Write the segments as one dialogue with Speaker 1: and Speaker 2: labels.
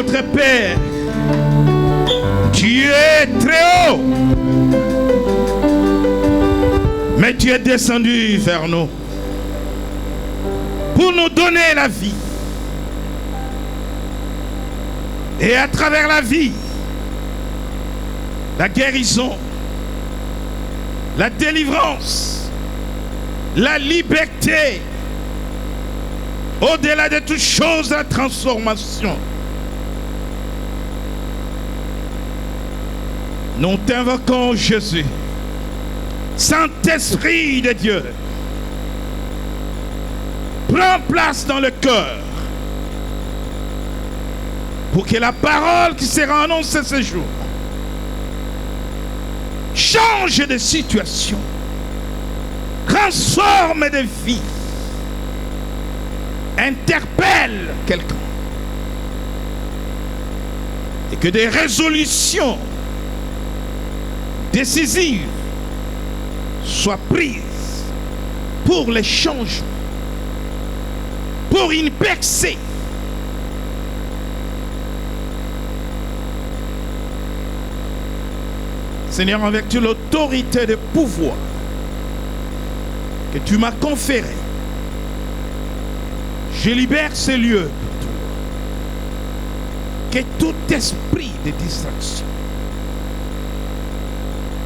Speaker 1: notre Père, tu es très haut, mais tu es descendu vers nous pour nous donner la vie. Et à travers la vie, la guérison, la délivrance, la liberté, au-delà de toutes choses, la transformation. Nous t'invoquons, Jésus, Saint-Esprit de Dieu, prends place dans le cœur pour que la parole qui sera annoncée ce jour change de situation, transforme de vie, interpelle quelqu'un, et que des résolutions décisives soient prises pour les changements, pour une percée. Seigneur, en vertu de l'autorité de pouvoir que tu m'as conféré, je libère ces lieux pour toi. Que tout esprit de distraction,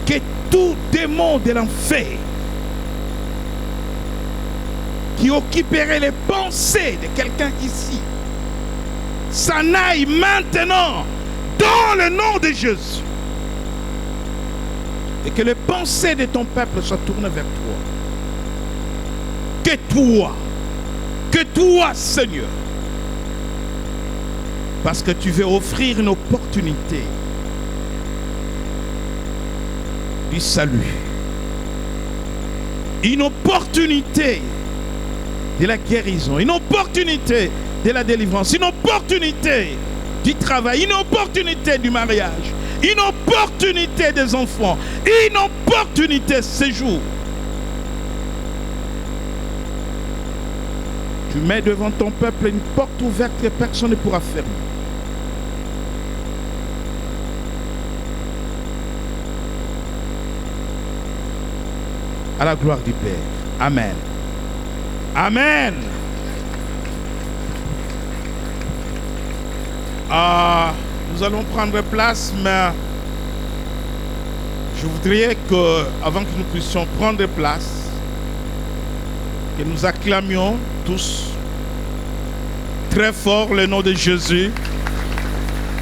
Speaker 1: que tout démon de l'enfer qui occuperait les pensées de quelqu'un ici s'en aille maintenant dans le nom de Jésus. Et que les pensées de ton peuple soient tournées vers toi. Que toi, Seigneur, parce que tu veux offrir une opportunité du salut, une opportunité de la guérison, une opportunité de la délivrance, une opportunité du travail, une opportunité du mariage, une opportunité des enfants, une opportunité séjour. Tu mets devant ton peuple une porte ouverte que personne ne pourra fermer. À la gloire du Père. Amen. Amen. Nous allons prendre place, mais je voudrais que, avant que nous puissions prendre place, que nous acclamions tous très fort le nom de Jésus.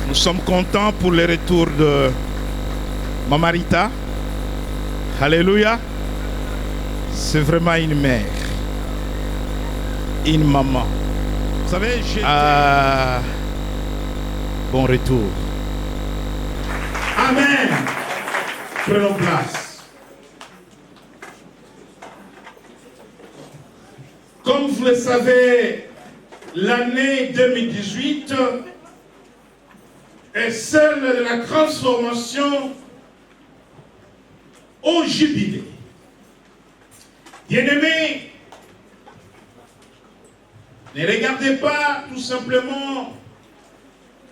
Speaker 1: Nous sommes contents pour le retour de Maman Rita. Alléluia. C'est vraiment une mère, une maman. Vous savez, bon retour. Amen. Prenons place. Comme vous le savez, l'année 2018 est celle de la transformation au jubilé. Bien-aimés, ne regardez pas tout simplement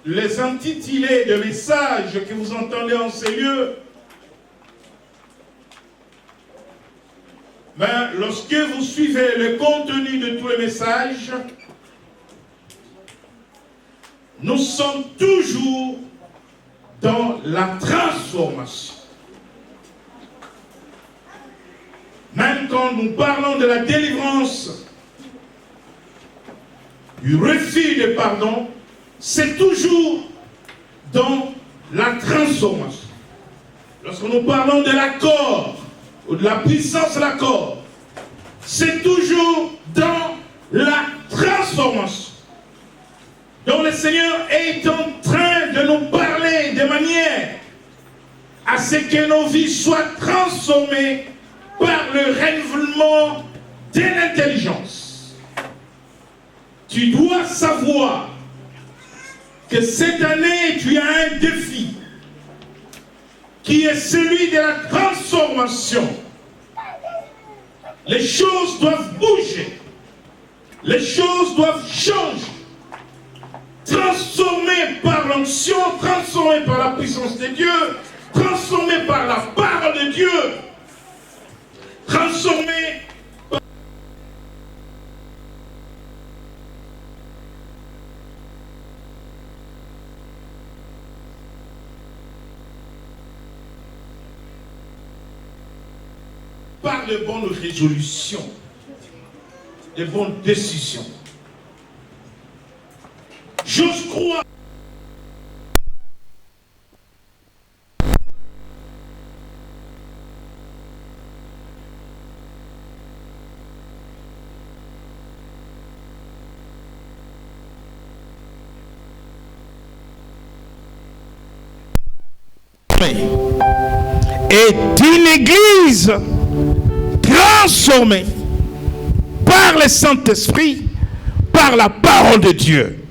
Speaker 1: les intitulés de messages que vous entendez en ces lieux. Mais lorsque vous suivez le contenu de tous les messages, nous sommes toujours dans la transformation. Même quand nous parlons de la délivrance, du refus de pardon, c'est toujours dans la transformation. Lorsque nous parlons de l'accord, ou de la puissance de l'accord, c'est toujours dans la transformation. Donc le Seigneur est en train de nous parler de manière à ce que nos vies soient transformées par le renouvellement de l'intelligence. Tu dois savoir que cette année, tu as un défi qui est celui de la transformation. Les choses doivent bouger. Les choses doivent changer. transformé par l'onction, transformé par la puissance de Dieu, transformé par la parole de Dieu, transformé par de bonnes résolutions, de bonnes décisions. J'ose croire.
Speaker 2: Est une église transformée par le Saint-Esprit, par la parole de Dieu.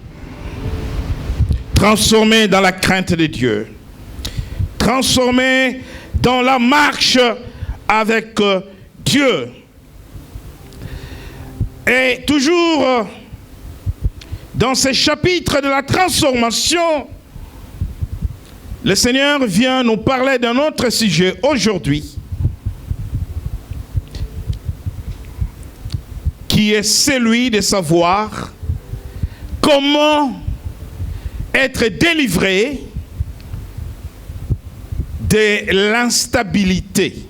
Speaker 2: Transformée dans la crainte de Dieu. Transformée dans la marche avec Dieu. Et toujours dans ces chapitres de la transformation, le Seigneur vient nous parler d'un autre sujet aujourd'hui, qui est celui de savoir comment être délivré de l'instabilité.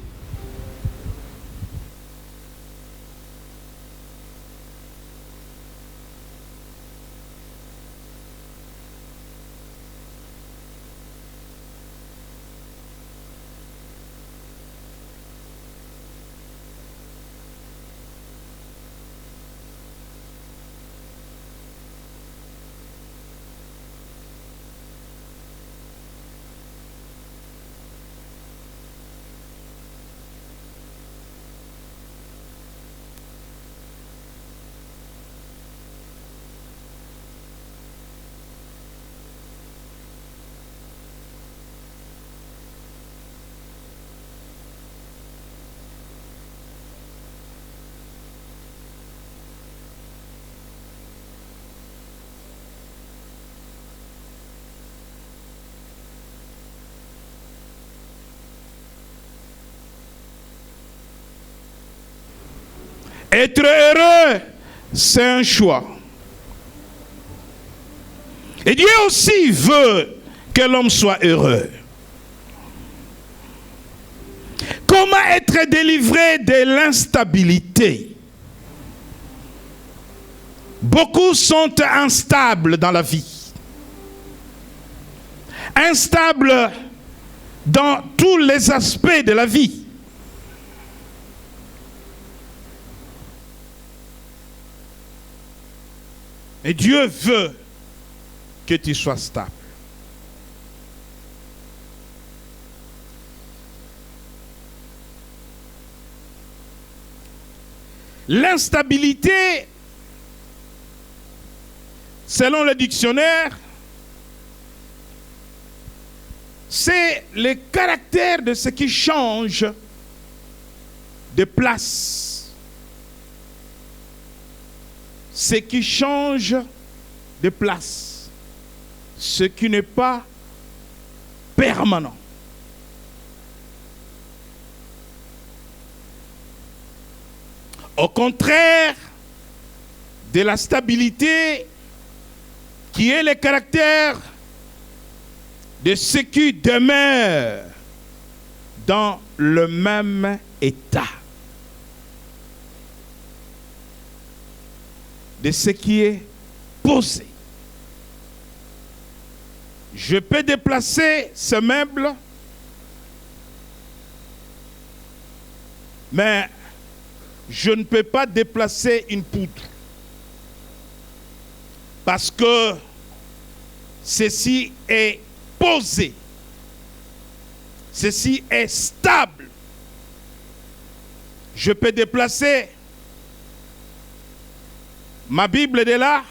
Speaker 2: Être heureux, c'est un choix. Et Dieu aussi veut que l'homme soit heureux. Comment être délivré de l'instabilité? Beaucoup sont instables dans la vie. Instables dans tous les aspects de la vie. Et Dieu veut que tu sois stable. L'instabilité, selon le dictionnaire, c'est le caractère de ce qui change de place. Ce qui change de place. Ce qui n'est pas permanent. Au contraire de la stabilité qui est le caractère de ce qui demeure dans le même état. De ce qui est posé. Je peux déplacer ce meuble, mais je ne peux pas déplacer une poutre. Parce que ceci est posé. Ceci est stable. Je peux déplacer ma Bible est là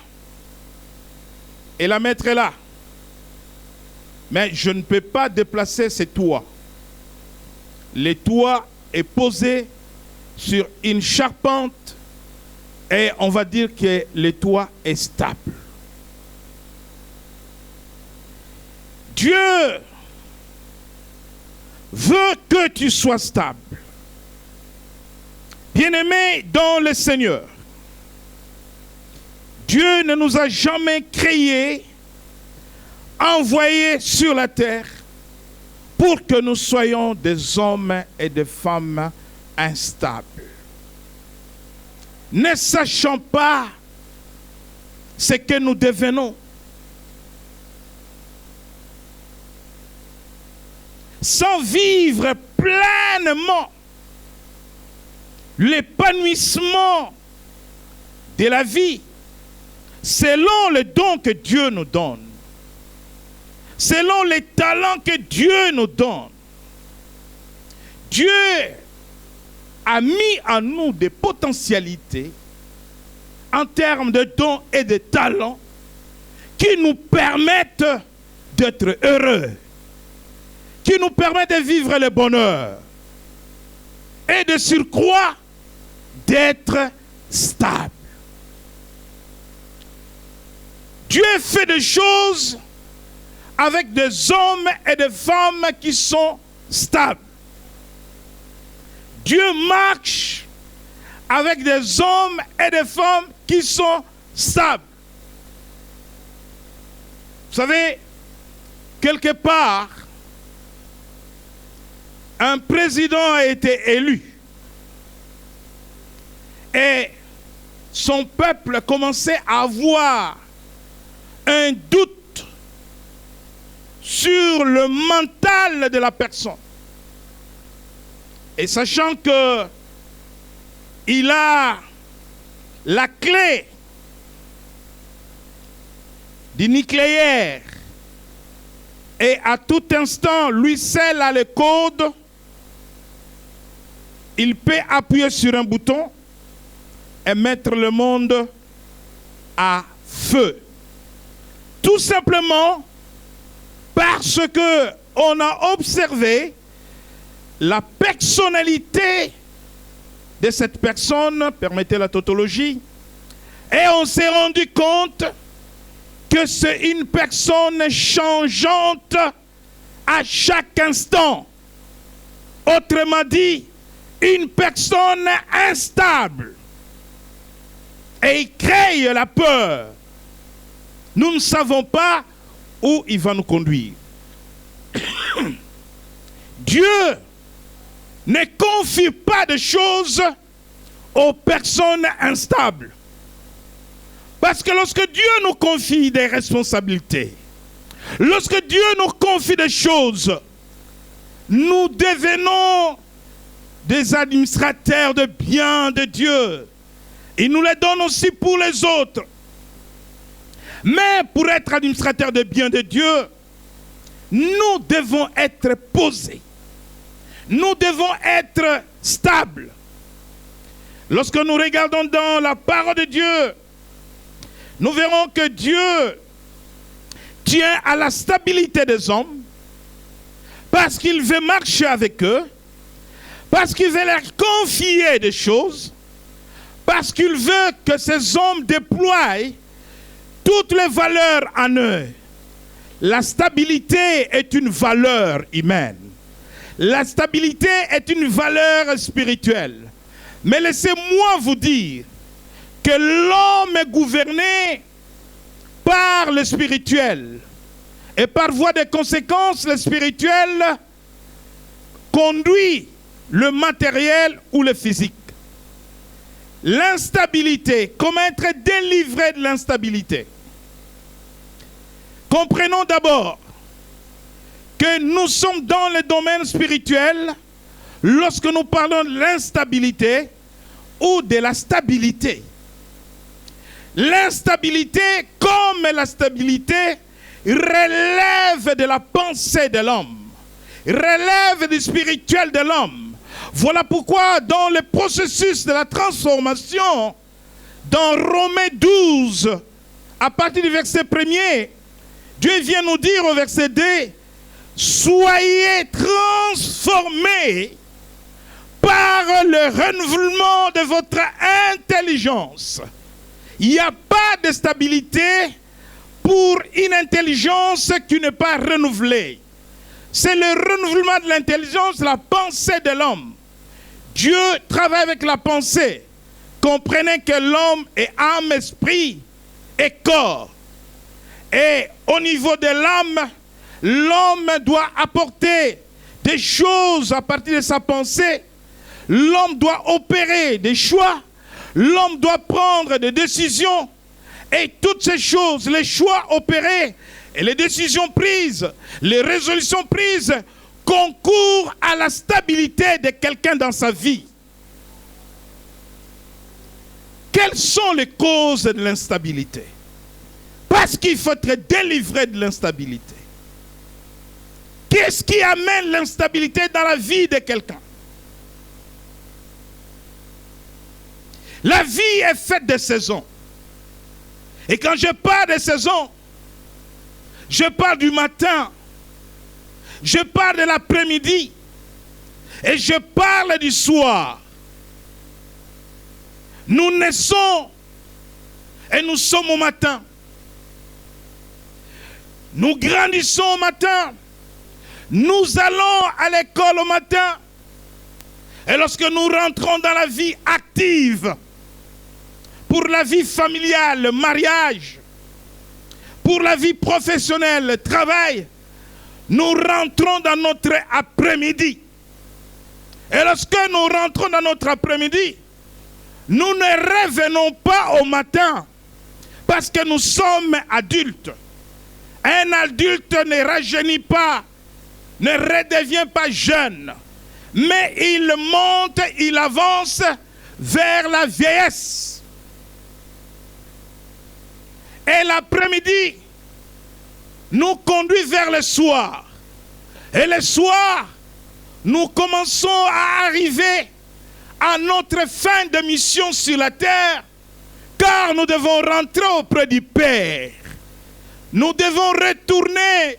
Speaker 2: et la mettre là. Mais je ne peux pas déplacer ce toit. Le toit est posé sur une charpente et on va dire que le toit est stable. Dieu veut que tu sois stable. Bien-aimé dans le Seigneur, Dieu ne nous a jamais créés, envoyés sur la terre pour que nous soyons des hommes et des femmes instables. Ne sachant pas ce que nous devenons. Sans vivre pleinement l'épanouissement de la vie selon le don que Dieu nous donne, selon les talents que Dieu nous donne. Dieu a mis en nous des potentialités en termes de dons et de talents qui nous permettent d'être heureux, qui nous permettent de vivre le bonheur et de surcroît d'être stable. Dieu fait des choses avec des hommes et des femmes qui sont stables. Dieu marche avec des hommes et des femmes qui sont stables. Vous savez, quelque part, un président a été élu et son peuple commençait à avoir un doute sur le mental de la personne. Et sachant que il a la clé du nucléaire et à tout instant, lui seul a le code, il peut appuyer sur un bouton et mettre le monde à feu. Tout simplement parce que on a observé la personnalité de cette personne, permettez la tautologie, et on s'est rendu compte que c'est une personne changeante à chaque instant. Autrement dit, une personne instable. Et il crée la peur. Nous ne savons pas où il va nous conduire. Dieu ne confie pas de choses aux personnes instables. Parce que lorsque Dieu nous confie des responsabilités, lorsque Dieu nous confie des choses, nous devenons des administrateurs de biens de Dieu. Il nous les donne aussi pour les autres. Mais pour être administrateur de biens de Dieu, nous devons être posés. Nous devons être stables. Lorsque nous regardons dans la parole de Dieu, nous verrons que Dieu tient à la stabilité des hommes parce qu'il veut marcher avec eux, parce qu'il veut leur confier des choses, parce qu'il veut que ces hommes déploient toutes les valeurs en eux. La stabilité est une valeur humaine. La stabilité est une valeur spirituelle. Mais laissez-moi vous dire que l'homme est gouverné par le spirituel. Et par voie de conséquence, le spirituel conduit le matériel ou le physique. L'instabilité, comment être délivré de l'instabilité? Comprenons d'abord que nous sommes dans le domaine spirituel lorsque nous parlons de l'instabilité ou de la stabilité. L'instabilité, comme la stabilité, relève de la pensée de l'homme, relève du spirituel de l'homme. Voilà pourquoi dans le processus de la transformation, dans Romains 12, à partir du verset 1er, Dieu vient nous dire au verset 2, soyez transformés par le renouvellement de votre intelligence. Il n'y a pas de stabilité pour une intelligence qui n'est pas renouvelée. C'est le renouvellement de l'intelligence, la pensée de l'homme. Dieu travaille avec la pensée. Comprenez que l'homme est âme, esprit et corps. Et au niveau de l'âme, l'homme doit apporter des choses à partir de sa pensée. L'homme doit opérer des choix. L'homme doit prendre des décisions. Et toutes ces choses, les choix opérés et les décisions prises, les résolutions prises, concourent à la stabilité de quelqu'un dans sa vie. Quelles sont les causes de l'instabilité? Parce qu'il faut être délivré de l'instabilité. Qu'est-ce qui amène l'instabilité dans la vie de quelqu'un? La vie est faite de saisons. Et quand je parle de saisons, je parle du matin, je parle de l'après-midi et je parle du soir. Nous naissons et nous sommes au matin. Nous grandissons au matin. Nous allons à l'école au matin. Et lorsque nous rentrons dans la vie active, pour la vie familiale, le mariage, pour la vie professionnelle, le travail, nous rentrons dans notre après-midi. Et lorsque nous rentrons dans notre après-midi, nous ne revenons pas au matin parce que nous sommes adultes. Un adulte ne rajeunit pas, ne redevient pas jeune, mais il monte, il avance vers la vieillesse. Et l'après-midi nous conduit vers le soir. Et le soir, nous commençons à arriver à notre fin de mission sur la terre, car nous devons rentrer auprès du Père. Nous devons retourner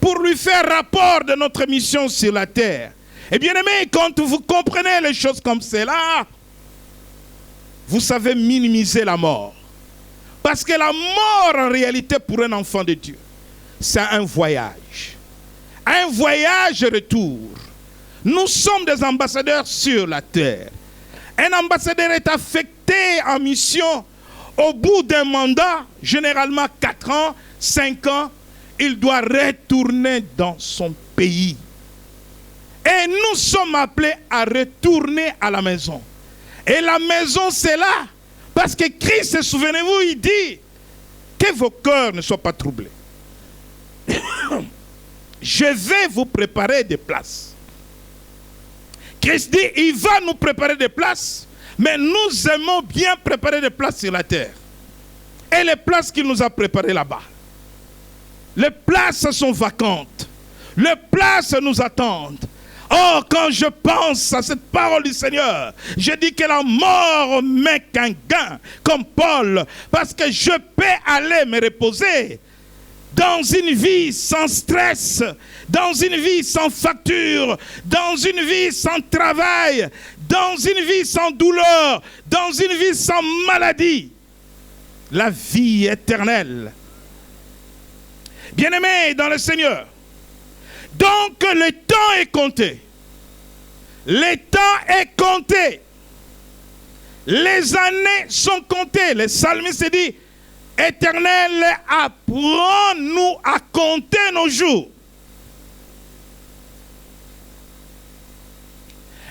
Speaker 2: pour lui faire rapport de notre mission sur la terre. Et bien aimé, quand vous comprenez les choses comme cela, vous savez minimiser la mort. Parce que la mort, en réalité, pour un enfant de Dieu, c'est un voyage. Un voyage retour. Nous sommes des ambassadeurs sur la terre. Un ambassadeur est affecté en mission au bout d'un mandat, généralement 4 ans, 5 ans, il doit retourner dans son pays. Et nous sommes appelés à retourner à la maison. Et la maison, c'est là. Parce que Christ, souvenez-vous, il dit que vos cœurs ne soient pas troublés. Je vais vous préparer des places. Christ dit, il va nous préparer des places, mais nous aimons bien préparer des places sur la terre. Et les places qu'il nous a préparées là-bas, les places sont vacantes. Les places nous attendent. Oh, quand je pense à cette parole du Seigneur, je dis que la mort m'est qu'un gain, comme Paul, parce que je peux aller me reposer dans une vie sans stress, dans une vie sans facture, dans une vie sans travail, dans une vie sans douleur, dans une vie sans maladie. La vie éternelle. Bien-aimés dans le Seigneur, donc le temps est compté. Le temps est compté. Les années sont comptées. Le psalmiste dit, Éternel, apprends-nous à compter nos jours.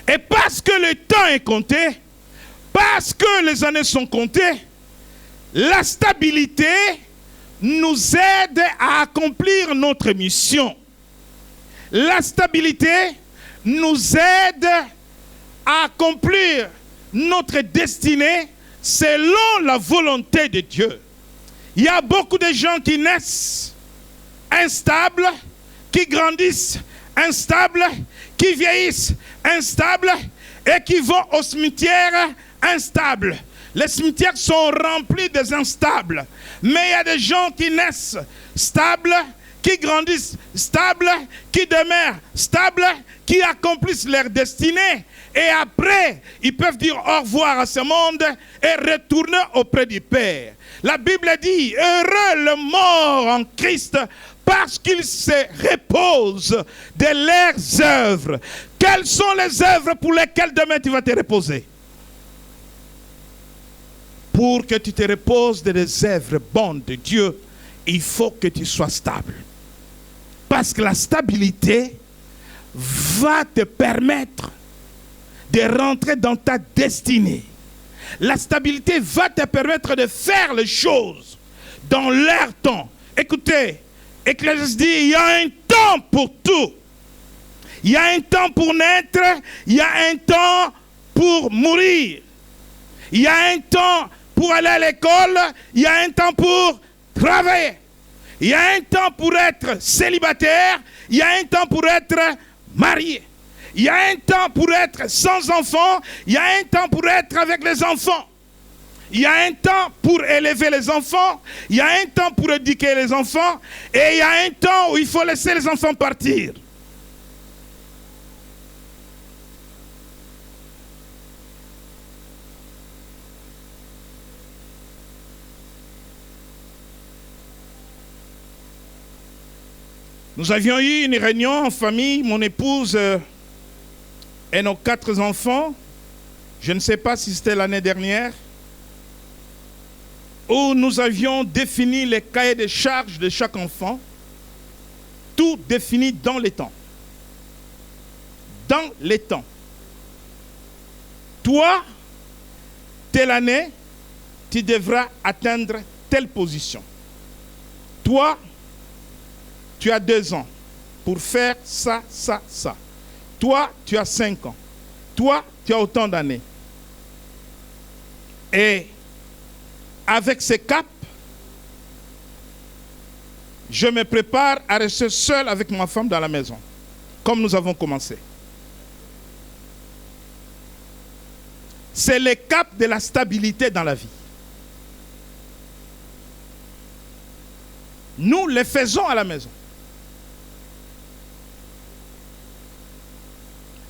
Speaker 2: Et parce que le temps est compté, parce que les années sont comptées, la stabilité nous aide à accomplir notre mission. La stabilité nous aide à accomplir notre destinée selon la volonté de Dieu. Il y a beaucoup de gens qui naissent instables, qui grandissent instables, qui vieillissent instables et qui vont au cimetière instables. Les cimetières sont remplis des instables. Mais il y a des gens qui naissent stables, qui grandissent stables, qui demeurent stables, qui accomplissent leur destinée. Et après, ils peuvent dire au revoir à ce monde et retourner auprès du Père. La Bible dit, heureux le mort en Christ parce qu'il se repose de leurs œuvres. Quelles sont les œuvres pour lesquelles demain tu vas te reposer? Pour que tu te reposes des œuvres bonnes de Dieu, il faut que tu sois stable. Parce que la stabilité va te permettre de rentrer dans ta destinée. La stabilité va te permettre de faire les choses dans leur temps. Écoutez, Ecclésiaste dit, il y a un temps pour tout. Il y a un temps pour naître, il y a un temps pour mourir. Il y a un temps pour aller à l'école, il y a un temps pour travailler. Il y a un temps pour être célibataire, il y a un temps pour être marié. Il y a un temps pour être sans enfants, il y a un temps pour être avec les enfants. Il y a un temps pour élever les enfants, il y a un temps pour éduquer les enfants, et il y a un temps où il faut laisser les enfants partir. Nous avions eu une réunion en famille, mon épouse et nos 4 enfants, je ne sais pas si c'était l'année dernière, où nous avions défini les cahiers de charges de chaque enfant, tout défini dans les temps. Dans les temps. Toi, telle année, tu devras atteindre telle position. Toi, tu as 2 ans pour faire ça, ça, ça. Toi, tu as 5 ans. Toi, tu as autant d'années. Et avec ces caps, je me prépare à rester seul avec ma femme dans la maison, comme nous avons commencé. C'est le cap de la stabilité dans la vie. Nous les faisons à la maison.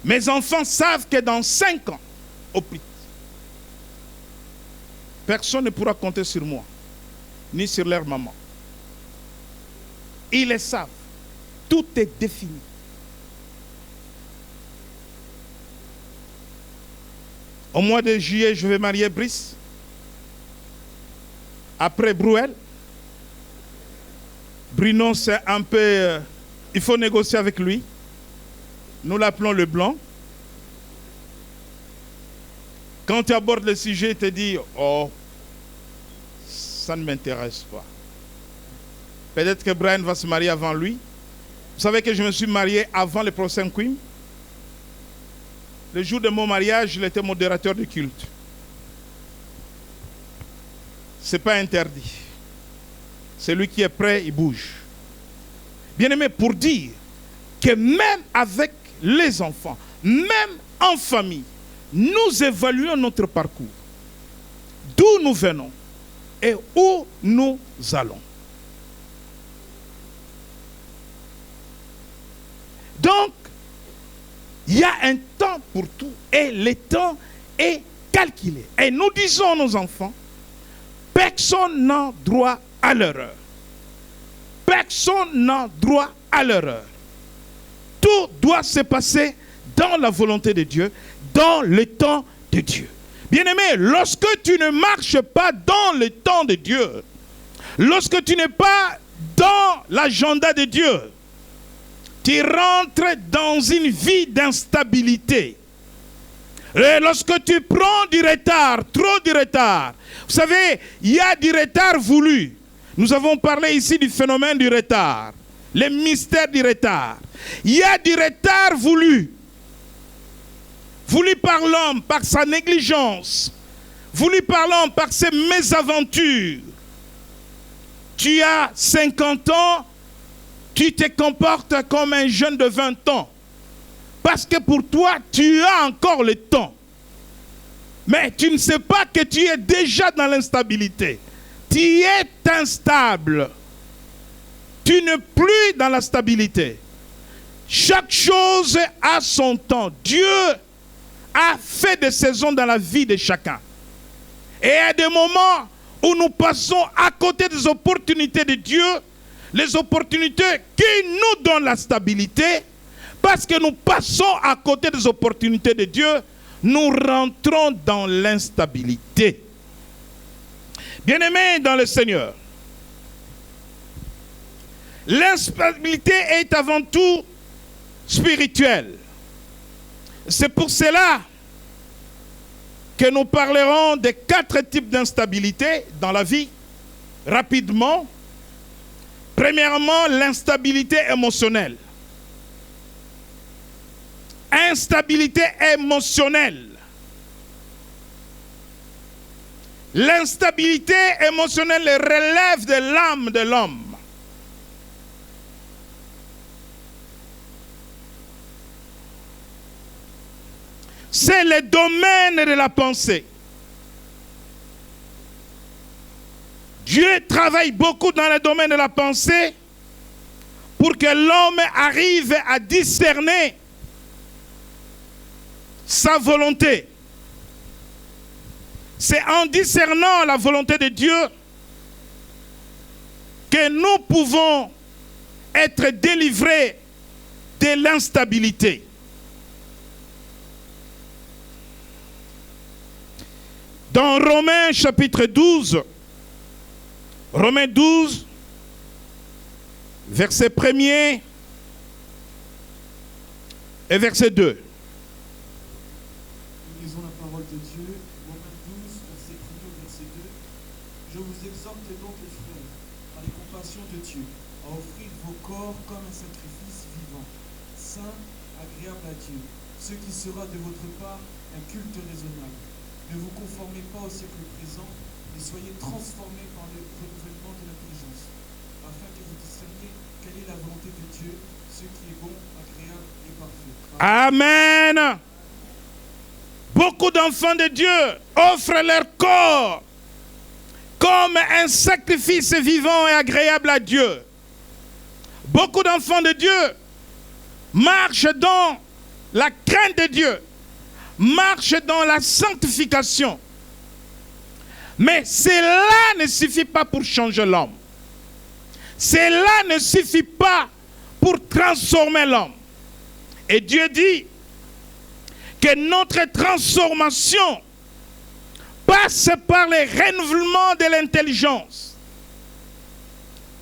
Speaker 2: Mes enfants savent que dans 5 ans, au plus, personne ne pourra compter sur moi, ni sur leur maman. Ils le savent. Tout est défini. Au mois de juillet, je vais marier Brice. Après Bruel. Bruno, c'est un peu... il faut négocier avec lui. Nous l'appelons le blanc. Quand tu abordes le sujet, il te dit, oh, ça ne m'intéresse pas. Peut-être que Brian va se marier avant lui. Vous savez que je me suis marié avant le procès Queen. Le jour de mon mariage, il était modérateur de culte. Ce n'est pas interdit. Celui qui est prêt, il bouge. Bien aimé, pour dire que même avec les enfants, même en famille, nous évaluons notre parcours. D'où nous venons et où nous allons. Donc, il y a un temps pour tout et le temps est calculé. Et nous disons à nos enfants, personne n'a droit à l'erreur. Personne n'a droit à l'erreur. Tout doit se passer dans la volonté de Dieu, dans le temps de Dieu. Bien-aimé, lorsque tu ne marches pas dans le temps de Dieu, lorsque tu n'es pas dans l'agenda de Dieu, tu rentres dans une vie d'instabilité. Et lorsque tu prends du retard, trop du retard, vous savez, il y a du retard voulu. Nous avons parlé ici du phénomène du retard, le mystère du retard. Il y a du retard voulu. Voulu par l'homme, par sa négligence. Voulu par l'homme, par ses mésaventures. Tu as 50 ans, tu te comportes comme un jeune de 20 ans. Parce que pour toi, tu as encore le temps. Mais tu ne sais pas que tu es déjà dans l'instabilité. Tu es instable. Tu n'es plus dans la stabilité. Chaque chose a son temps. Dieu a fait des saisons dans la vie de chacun. Et il y a des moments où nous passons à côté des opportunités de Dieu, les opportunités qui nous donnent la stabilité, parce que nous passons à côté des opportunités de Dieu, nous rentrons dans l'instabilité. Bien-aimés dans le Seigneur, l'instabilité est avant tout spirituelle. C'est pour cela que nous parlerons des 4 types d'instabilité dans la vie, rapidement. Premièrement, l'instabilité émotionnelle. Instabilité émotionnelle. L'instabilité émotionnelle relève de l'âme de l'homme. C'est le domaine de la pensée. Dieu travaille beaucoup dans le domaine de la pensée pour que l'homme arrive à discerner sa volonté. C'est en discernant la volonté de Dieu que nous pouvons être délivrés de l'instabilité. Dans Romains chapitre 12, Romains 12, verset 1er et verset 2.
Speaker 3: Lisons la parole de Dieu, Romains 12, verset 1er au verset 2. Je vous exhorte donc les frères, par les compassions de Dieu, à offrir vos corps comme un sacrifice vivant, saint, agréable à Dieu, ce qui sera de votre part un culte raisonnable. Ne vous conformez pas au siècle présent, mais soyez transformés par le renouvellement de l'intelligence, afin que vous discerniez quelle est la volonté de Dieu, ce qui est bon, agréable et parfait.
Speaker 2: Amen. Beaucoup d'enfants de Dieu offrent leur corps comme un sacrifice vivant et agréable à Dieu. Beaucoup d'enfants de Dieu marchent dans la crainte de Dieu, marchent dans la sanctification. Mais cela ne suffit pas pour changer l'homme. Cela ne suffit pas pour transformer l'homme. Et Dieu dit que notre transformation passe par le renouvellement de l'intelligence.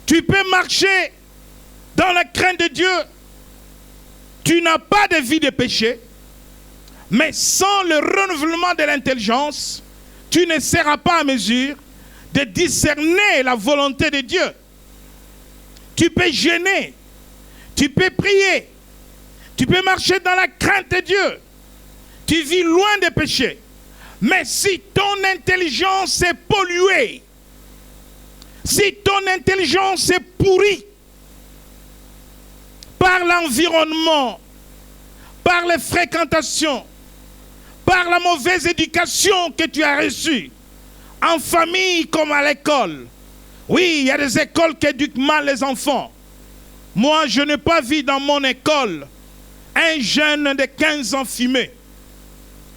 Speaker 2: Tu peux marcher dans la crainte de Dieu. Tu n'as pas de vie de péché. Mais sans le renouvellement de l'intelligence, tu ne seras pas à mesure de discerner la volonté de Dieu. Tu peux jeûner, tu peux prier, tu peux marcher dans la crainte de Dieu. Tu vis loin des péchés. Mais si ton intelligence est polluée, si ton intelligence est pourrie par l'environnement, par les fréquentations, par la mauvaise éducation que tu as reçue, en famille comme à l'école. Oui, il y a des écoles qui éduquent mal les enfants. Moi, je n'ai pas vu dans mon école un jeune de 15 ans fumé.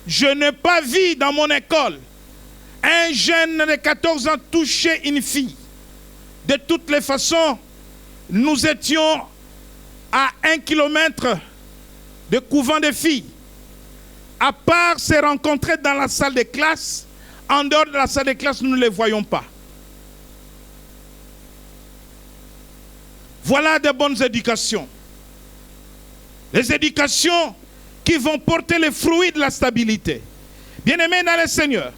Speaker 2: Je n'ai pas vu dans mon école un jeune de 14 ans toucher une fille. De toutes les façons, nous étions à 1 kilomètre de couvent de filles. À part se rencontrer dans la salle de classe, en dehors de la salle de classe, nous ne les voyons pas. Voilà de bonnes éducations. Les éducations qui vont porter les fruits de la stabilité. Bien-aimés dans le Seigneur,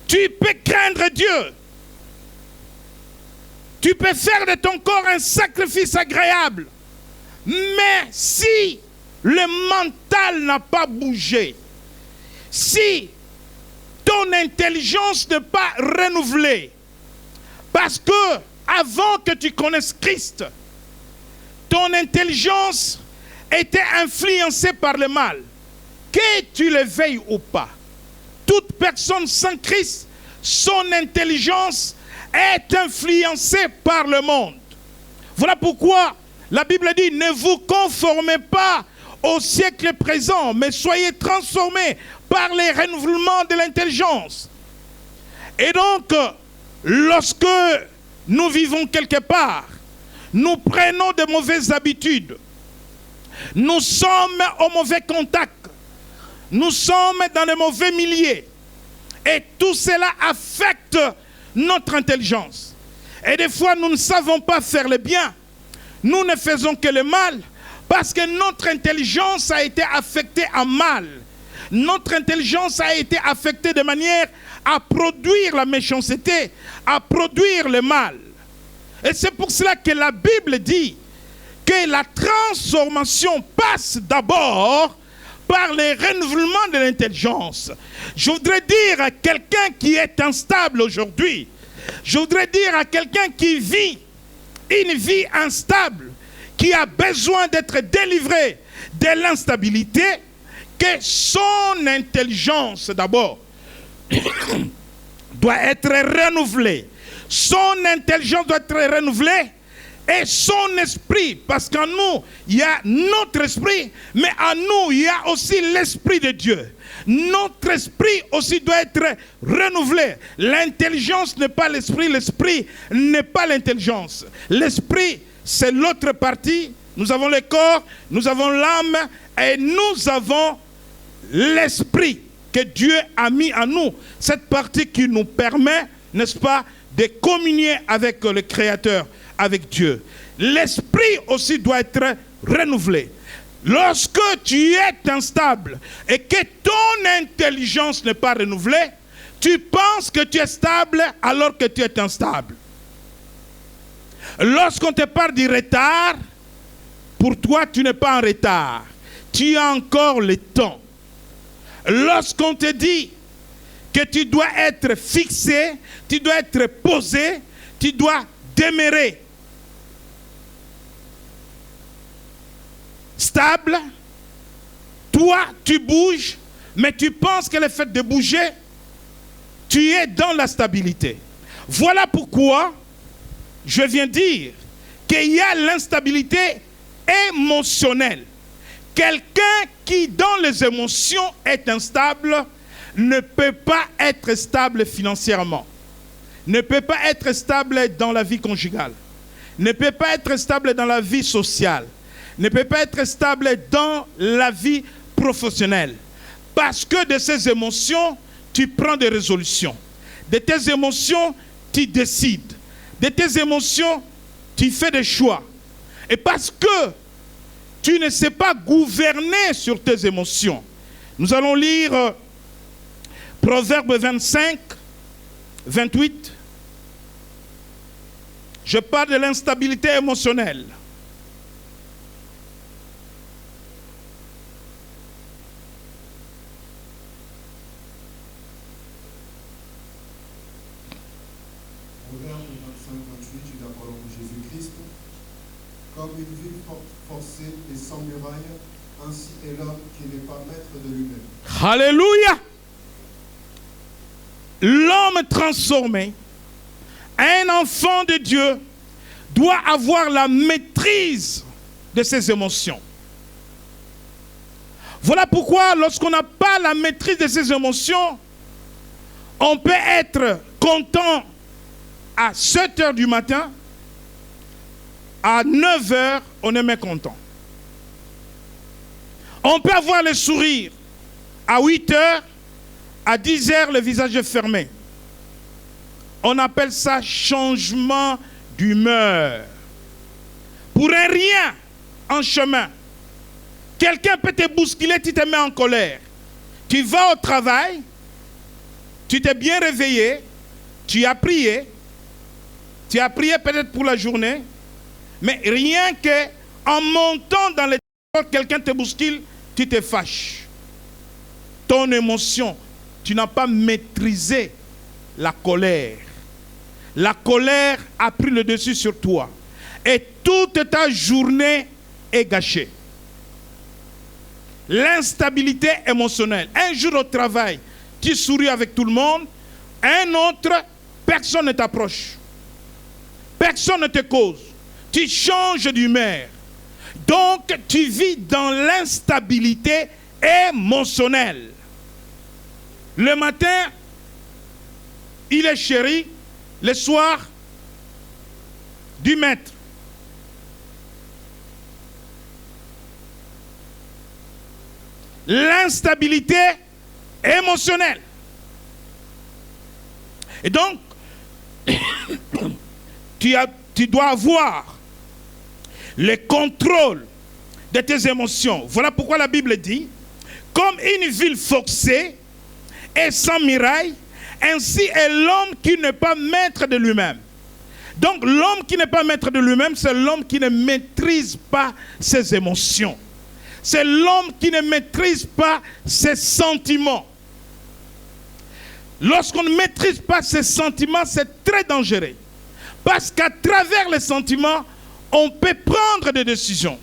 Speaker 2: tu peux craindre Dieu. Tu peux faire de ton corps un sacrifice agréable. Mais si le mental n'a pas bougé, si ton intelligence n'est pas renouvelée, parce que avant que tu connaisses Christ, ton intelligence était influencée par le mal, que tu le veuilles ou pas. Toute personne sans Christ, son intelligence est influencée par le monde. Voilà pourquoi la Bible dit, ne vous conformez pas au siècle présent, mais soyez transformés par les renouvellements de l'intelligence. Et donc, lorsque nous vivons quelque part, nous prenons de mauvaises habitudes, nous sommes au mauvais contact, nous sommes dans de mauvais milieux, et tout cela affecte notre intelligence. Et des fois, nous ne savons pas faire le bien, nous ne faisons que le mal, parce que notre intelligence a été affectée en mal. Notre intelligence a été affectée de manière à produire la méchanceté, à produire le mal. Et c'est pour cela que la Bible dit que la transformation passe d'abord par le renouvellement de l'intelligence. Je voudrais dire à quelqu'un qui est instable aujourd'hui, je voudrais dire à quelqu'un qui vit une vie instable, qui a besoin d'être délivré de l'instabilité, que son intelligence d'abord doit être renouvelée. Son intelligence doit être renouvelée et son esprit, parce qu'en nous, il y a notre esprit, mais en nous, il y a aussi l'esprit de Dieu. Notre esprit aussi doit être renouvelé. L'intelligence n'est pas l'esprit, l'esprit n'est pas l'intelligence. L'esprit, c'est l'autre partie. Nous avons le corps, nous avons l'âme et nous avons l'esprit que Dieu a mis en nous. Cette partie qui nous permet, n'est-ce pas, de communier avec le Créateur, avec Dieu. L'esprit aussi doit être renouvelé. Lorsque tu es instable et que ton intelligence n'est pas renouvelée, tu penses que tu es stable alors que tu es instable. Lorsqu'on te parle du retard, pour toi tu n'es pas en retard. Tu as encore le temps. Lorsqu'on te dit que tu dois être fixé, tu dois être posé, tu dois demeurer stable, toi tu bouges, mais tu penses que le fait de bouger, tu es dans la stabilité. Voilà pourquoi je viens dire qu'il y a l'instabilité émotionnelle. Quelqu'un qui dans les émotions est instable ne peut pas être stable financièrement, ne peut pas être stable dans la vie conjugale, ne peut pas être stable dans la vie sociale, ne peut pas être stable dans la vie professionnelle. Parce que de ces émotions, tu prends des résolutions. De tes émotions, tu décides. De tes émotions, tu fais des choix. Et parce que tu ne sais pas gouverner sur tes émotions, nous allons lire Proverbe 25, 28. Je parle de l'instabilité émotionnelle.
Speaker 3: Proverbe 25, 28, je dis la parole de Jésus-Christ. Comme une ville forcée et sans muraille, ainsi est l'homme qui n'est pas maître de lui-même.
Speaker 2: Alléluia! L'homme transformé, un enfant de Dieu, doit avoir la maîtrise de ses émotions. Voilà pourquoi lorsqu'on n'a pas la maîtrise de ses émotions, on peut être content à 7 h du matin, à 9 h, on est mécontent. On peut avoir le sourire à 8 h, à 10 h, le visage est fermé. On appelle ça changement d'humeur. Pour un rien en chemin, quelqu'un peut te bousculer, tu te mets en colère. Tu vas au travail, tu t'es bien réveillé, tu as prié peut-être pour la journée, mais rien que en montant dans les transports, quelqu'un te bouscule, tu te fâches. Ton émotion, tu n'as pas maîtrisé la colère. La colère a pris le dessus sur toi. Et toute ta journée est gâchée. L'instabilité émotionnelle. Un jour au travail, tu souris avec tout le monde. Un autre, personne ne t'approche. Personne ne te cause. Tu changes d'humeur. Donc, tu vis dans l'instabilité émotionnelle. Le matin, il est chéri. le soir du maître. L'instabilité émotionnelle. Et donc, tu dois avoir le contrôle de tes émotions. Voilà pourquoi la Bible dit, comme une ville forcée et sans muraille, ainsi est l'homme qui n'est pas maître de lui-même. Donc l'homme qui n'est pas maître de lui-même, c'est l'homme qui ne maîtrise pas ses émotions. C'est l'homme qui ne maîtrise pas ses sentiments. Lorsqu'on ne maîtrise pas ses sentiments, c'est très dangereux. Parce qu'à travers les sentiments, on peut prendre des décisions.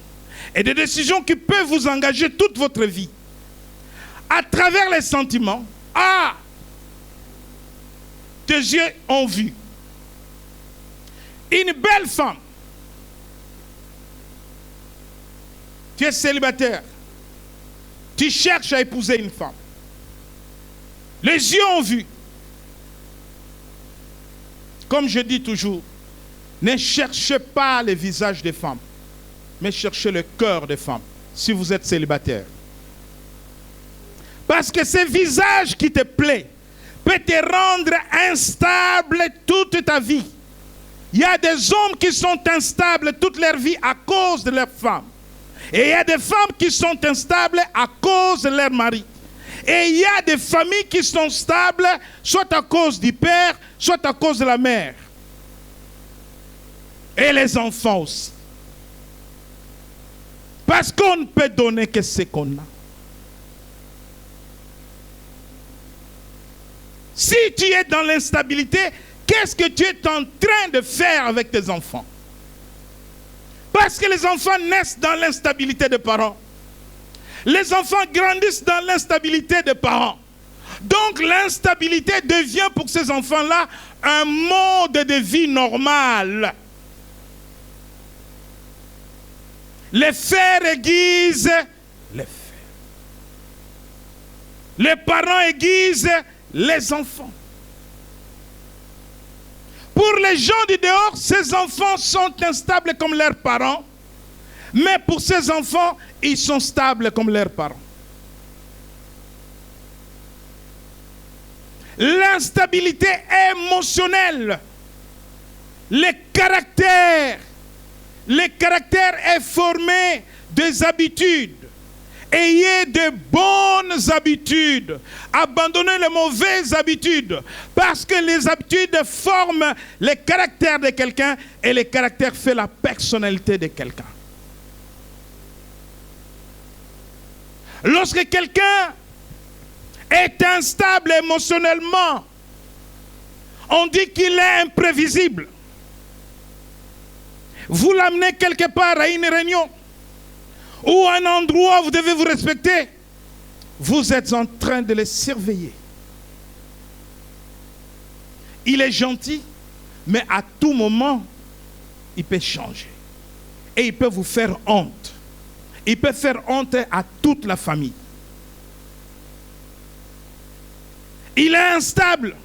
Speaker 2: Et des décisions qui peuvent vous engager toute votre vie. À travers les sentiments, tes yeux ont vu une belle femme. Tu es célibataire. Tu cherches à épouser une femme. Les yeux ont vu. Comme je dis toujours, ne cherchez pas les visages des femmes, mais cherchez le cœur des femmes, si vous êtes célibataire. Parce que ce visage qui te plaît peut te rendre instable toute ta vie. Il y a des hommes qui sont instables toute leur vie à cause de leurs femmes. Et il y a des femmes qui sont instables à cause de leur mari. Et il y a des familles qui sont stables, soit à cause du père, soit à cause de la mère. Et les enfants aussi. Parce qu'on ne peut donner que ce qu'on a. Si tu es dans l'instabilité, qu'est-ce que tu es en train de faire avec tes enfants? Parce que les enfants naissent dans l'instabilité des parents. Les enfants grandissent dans l'instabilité des parents. Donc l'instabilité devient pour ces enfants-là un mode de vie normal. Les fers aiguisent les fers. Les parents aiguisent les enfants. Pour les gens du dehors, ces enfants sont instables comme leurs parents. Mais pour ces enfants, ils sont stables comme leurs parents. L'instabilité émotionnelle, le caractère est formé des habitudes. Ayez de bonnes habitudes. Abandonnez les mauvaises habitudes. Parce que les habitudes forment le caractère de quelqu'un et le caractère fait la personnalité de quelqu'un. Lorsque quelqu'un est instable émotionnellement, on dit qu'il est imprévisible. Vous l'amenez quelque part à une réunion ou à un endroit où vous devez vous respecter, vous êtes en train de le surveiller. Il est gentil, mais à tout moment, il peut changer. Et il peut vous faire honte. Il peut faire honte à toute la famille. Il est instable.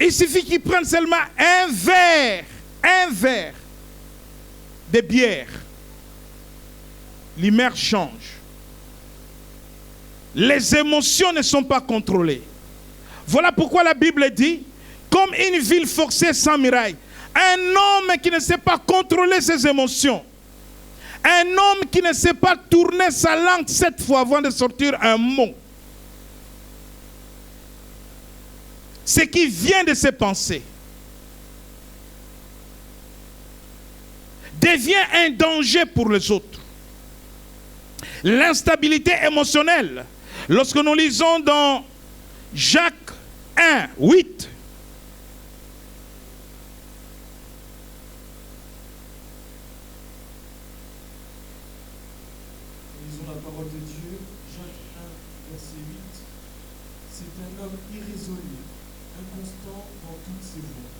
Speaker 2: Il suffit qu'il prenne seulement un verre de bière. L'humeur change. Les émotions ne sont pas contrôlées. Voilà pourquoi la Bible dit, comme une ville forcée sans muraille, un homme qui ne sait pas contrôler ses émotions, un homme qui ne sait pas tourner sa langue 7 fois avant de sortir un mot, ce qui vient de ses pensées devient un danger pour les autres. L'instabilité émotionnelle, lorsque nous lisons dans Jacques 1, 8,
Speaker 3: lisons la parole de Dieu, Jacques 1, verset 8. C'est un homme irrésolu, inconstant dans toutes ses voies.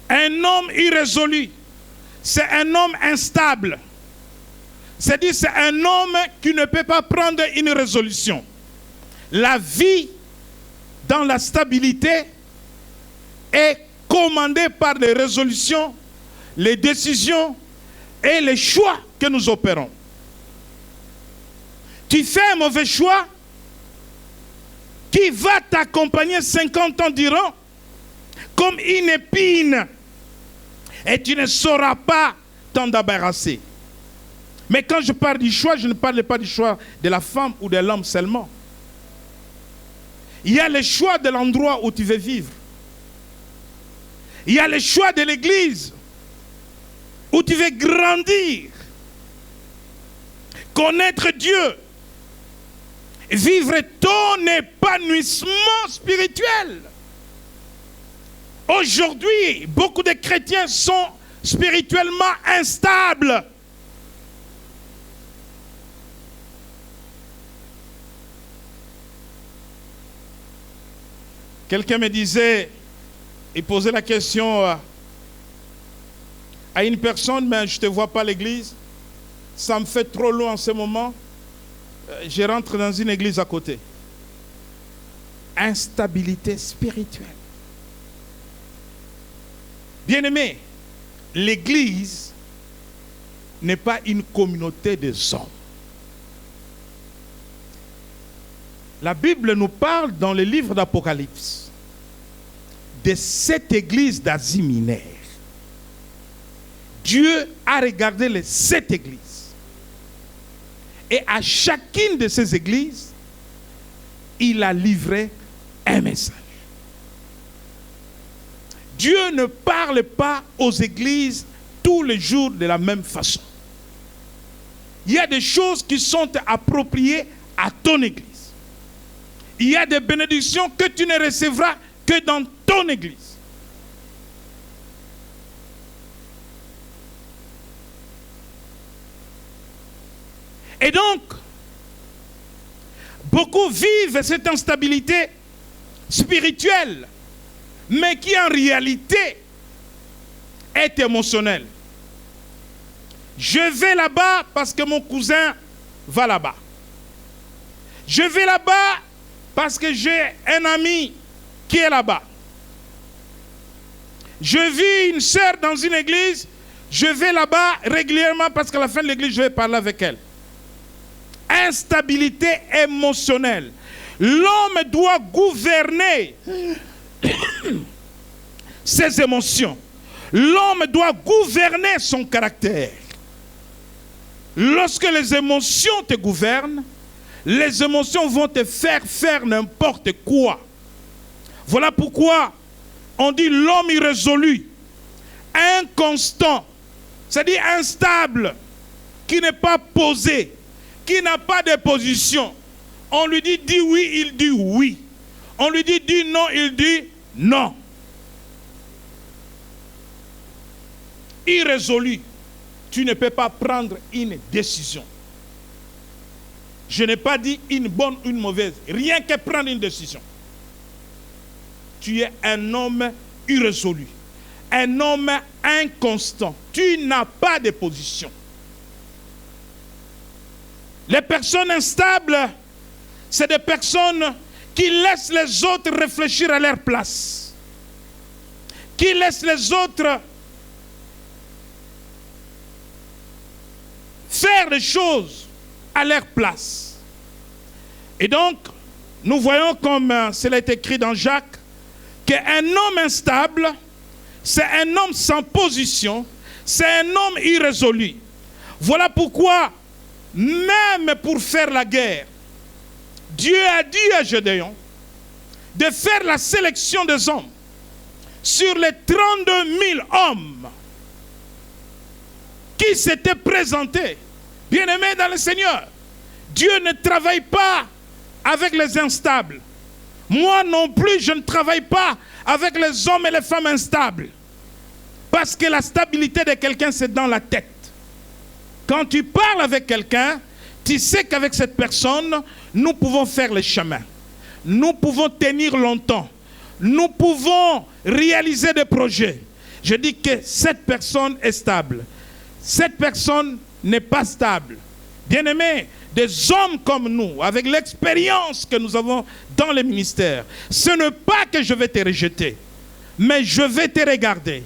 Speaker 2: Un homme irrésolu, c'est un homme instable. C'est-à-dire, c'est un homme qui ne peut pas prendre une résolution. La vie dans la stabilité est commandé par les résolutions, les décisions et les choix que nous opérons. Tu fais un mauvais choix qui va t'accompagner 50 ans durant comme une épine et tu ne sauras pas t'en débarrasser. Mais quand je parle du choix, je ne parle pas du choix de la femme ou de l'homme seulement. Il y a le choix de l'endroit où tu veux vivre. Il y a le choix de l'église où tu veux grandir, connaître Dieu, vivre ton épanouissement spirituel. Aujourd'hui, beaucoup de chrétiens sont spirituellement instables. Quelqu'un me disait, il posait la question à une personne, mais je ne te vois pas à l'église, ça me fait trop loin en ce moment, je rentre dans une église à côté. Instabilité spirituelle. Bien-aimé, l'église n'est pas une communauté des hommes. La Bible nous parle dans le livre d'Apocalypse de cette église d'Asie mineure. Dieu a regardé les 7 églises. Et à chacune de ces églises, il a livré un message. Dieu ne parle pas aux églises tous les jours de la même façon. Il y a des choses qui sont appropriées à ton église. Il y a des bénédictions que tu ne recevras que dans ton église. Et donc, beaucoup vivent cette instabilité spirituelle, mais qui en réalité est émotionnelle. Je vais là-bas parce que mon cousin va là-bas. Je vais là-bas parce que j'ai un ami qui est là-bas. Je vis une sœur dans une église, je vais là-bas régulièrement parce qu'à la fin de l'église, je vais parler avec elle. Instabilité émotionnelle. L'homme doit gouverner ses émotions. L'homme doit gouverner son caractère. Lorsque les émotions te gouvernent, les émotions vont te faire n'importe quoi. Voilà pourquoi on dit l'homme irrésolu, inconstant, c'est-à-dire instable, qui n'est pas posé, qui n'a pas de position. On lui dit oui, il dit oui. On lui dit non, il dit non. Irrésolu, tu ne peux pas prendre une décision. Je n'ai pas dit une bonne ou une mauvaise, rien que prendre une décision. Tu es un homme irrésolu, un homme inconstant. Tu n'as pas de position. Les personnes instables, c'est des personnes qui laissent les autres réfléchir à leur place, qui laissent les autres faire les choses à leur place. Et donc, nous voyons comme cela est écrit dans Jacques, qu'un homme instable, c'est un homme sans position, c'est un homme irrésolu. Voilà pourquoi, même pour faire la guerre, Dieu a dit à Gédéon de faire la sélection des hommes. Sur les 32 000 hommes qui s'étaient présentés, bien-aimés dans le Seigneur, Dieu ne travaille pas avec les instables. Moi non plus, je ne travaille pas avec les hommes et les femmes instables. Parce que la stabilité de quelqu'un, c'est dans la tête. Quand tu parles avec quelqu'un, tu sais qu'avec cette personne, nous pouvons faire le chemin. Nous pouvons tenir longtemps. Nous pouvons réaliser des projets. Je dis que cette personne est stable. Cette personne n'est pas stable. Bien-aimés, des hommes comme nous, avec l'expérience que nous avons dans le ministère, ce n'est pas que je vais te rejeter. mais je vais te regarder.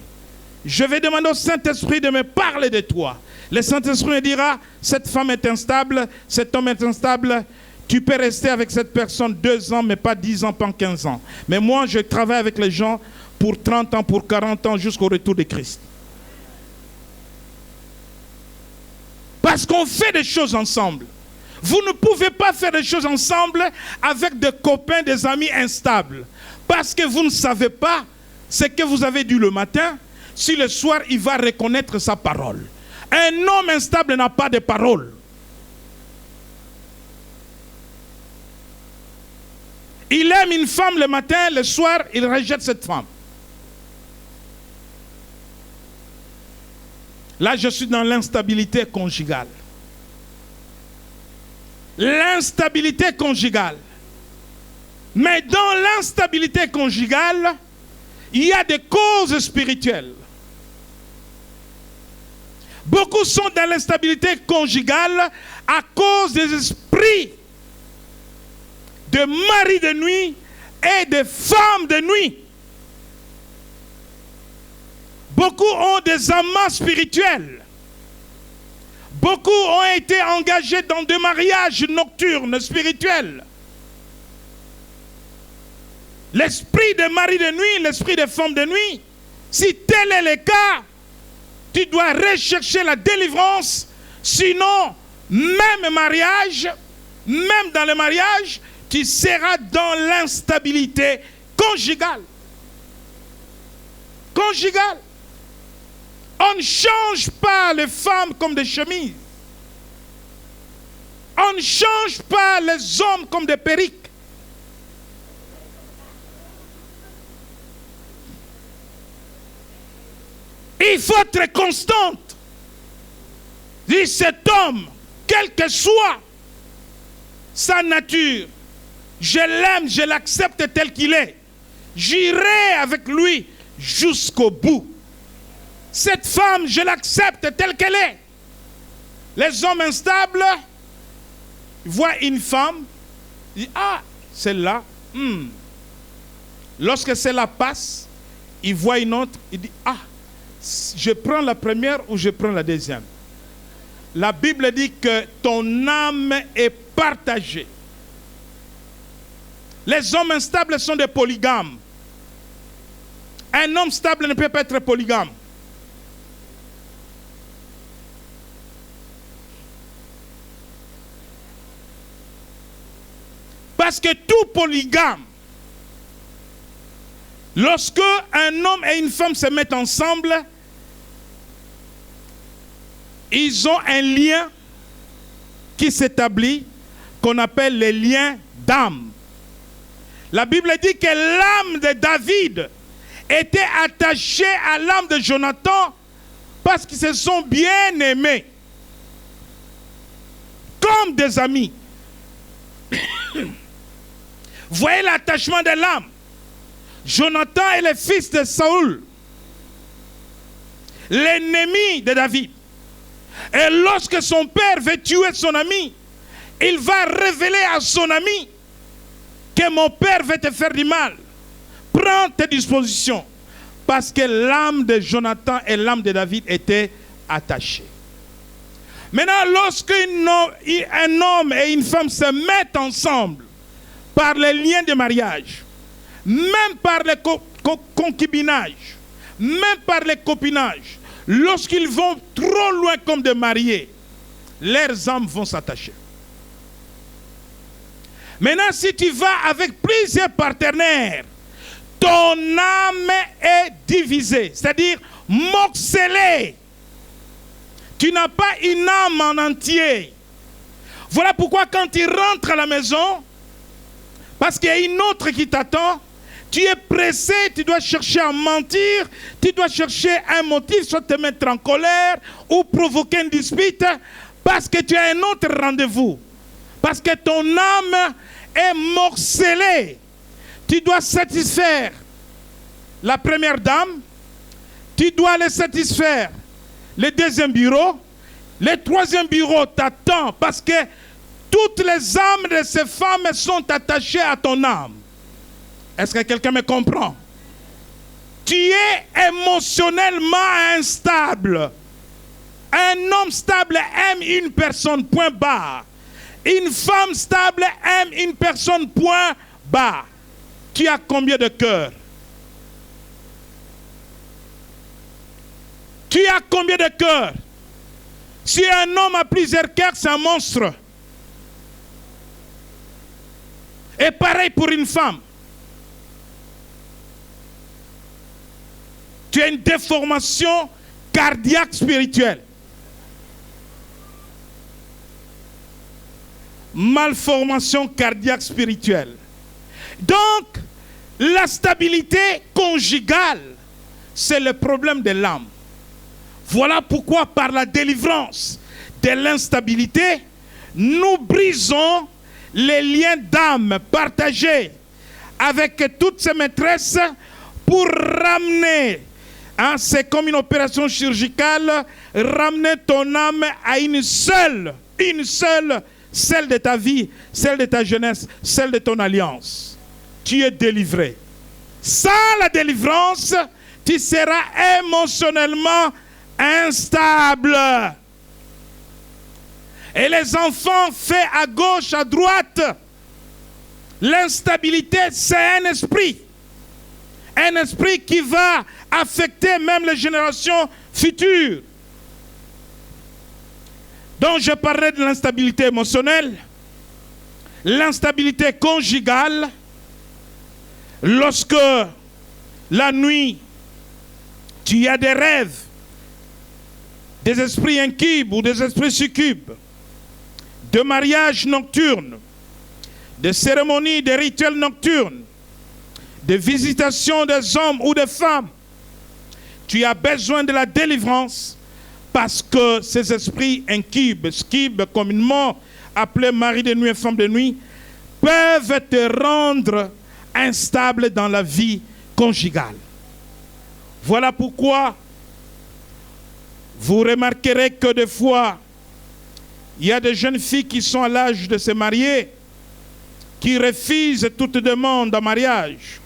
Speaker 2: Je vais demander au Saint-Esprit de me parler de toi. Le Saint-Esprit me dira, cette femme est instable, cet homme est instable. Tu peux rester avec cette personne 2 ans, mais pas 10 ans, pas 15 ans. Mais moi, je travaille avec les gens pour 30 ans, pour 40 ans, jusqu'au retour de Christ. Parce qu'on fait des choses ensemble. Vous ne pouvez pas faire des choses ensemble avec des copains, des amis instables. Parce que vous ne savez pas ce que vous avez dit le matin, si le soir il va reconnaître sa parole. Un homme instable n'a pas de parole. Il aime une femme le matin, le soir, il rejette cette femme. Là, je suis dans l'instabilité conjugale. L'instabilité conjugale. Mais dans l'instabilité conjugale, il y a des causes spirituelles. Beaucoup sont dans l'instabilité conjugale à cause des esprits de maris de nuit et de femmes de nuit. Beaucoup ont des amants spirituels. Beaucoup ont été engagés dans des mariages nocturnes spirituels. L'esprit de mari de nuit, l'esprit de femme de nuit, si tel est le cas, tu dois rechercher la délivrance. Sinon, même mariage, même dans le mariage, tu seras dans l'instabilité conjugale. Conjugale. On ne change pas les femmes comme des chemises. On ne change pas les hommes comme des perruques. Il faut être constante. Dis cet homme, quelle que soit sa nature, je l'aime, je l'accepte tel qu'il est. J'irai avec lui jusqu'au bout. Cette femme, je l'accepte telle qu'elle est. Les hommes instables voient une femme, ils disent, ah, celle-là, Lorsque celle-là passe, ils voient une autre, ils disent, ah, je prends la première ou je prends la deuxième. La Bible dit que ton âme est partagée. Les hommes instables sont des polygames. Un homme stable ne peut pas être polygame. Parce que tout polygame, lorsque un homme et une femme se mettent ensemble, ils ont un lien qui s'établit, qu'on appelle les liens d'âme. La Bible dit que l'âme de David était attachée à l'âme de Jonathan parce qu'ils se sont bien aimés, comme des amis. Voyez l'attachement de l'âme. Jonathan est le fils de Saül, l'ennemi de David. Et lorsque son père veut tuer son ami, il va révéler à son ami que mon père veut te faire du mal. Prends tes dispositions. Parce que l'âme de Jonathan et l'âme de David étaient attachées. Maintenant, lorsqu'un homme et une femme se mettent ensemble par les liens de mariage, même par le concubinage, même par le copinage, lorsqu'ils vont trop loin comme des mariés, leurs âmes vont s'attacher. Maintenant, si tu vas avec plusieurs partenaires, ton âme est divisée, c'est-à-dire morcelée. Tu n'as pas une âme en entier. Voilà pourquoi quand tu rentres à la maison, parce qu'il y a une autre qui t'attend, tu es pressé, tu dois chercher à mentir, tu dois chercher un motif, soit te mettre en colère ou provoquer une dispute, parce que tu as un autre rendez-vous. Parce que ton âme est morcelée. Tu dois satisfaire la première dame, tu dois les satisfaire le deuxième bureau, le troisième bureau t'attend parce que toutes les âmes de ces femmes sont attachées à ton âme. Est-ce que quelqu'un me comprend? Tu es émotionnellement instable. Un homme stable aime une personne, point barre. Une femme stable aime une personne, point barre. Tu as combien de cœurs? Tu as combien de cœurs? Si un homme a plusieurs cœurs, c'est un monstre. Et pareil pour une femme. Tu as une déformation cardiaque spirituelle. Malformation cardiaque spirituelle. Donc, la stabilité conjugale, c'est le problème de l'âme. Voilà pourquoi par la délivrance de l'instabilité, nous brisons les liens d'âme partagés avec toutes ces maîtresses pour ramener, c'est comme une opération chirurgicale, ramener ton âme à une seule, celle de ta vie, celle de ta jeunesse, celle de ton alliance. Tu es délivré. Sans la délivrance, tu seras émotionnellement instable. Et les enfants faits à gauche, à droite, l'instabilité, c'est un esprit. Un esprit qui va affecter même les générations futures. Donc je parlais de l'instabilité émotionnelle, l'instabilité conjugale, lorsque la nuit, tu as des rêves, des esprits incubes ou des esprits succubes, de mariages nocturnes, de cérémonies, de rituels nocturnes, de visitations des hommes ou des femmes. Tu as besoin de la délivrance parce que ces esprits incubes, scubes, communément appelés mari de nuit et femme de nuit, peuvent te rendre instable dans la vie conjugale. Voilà pourquoi vous remarquerez que des fois, il y a des jeunes filles qui sont à l'âge de se marier, qui refusent toute demande en mariage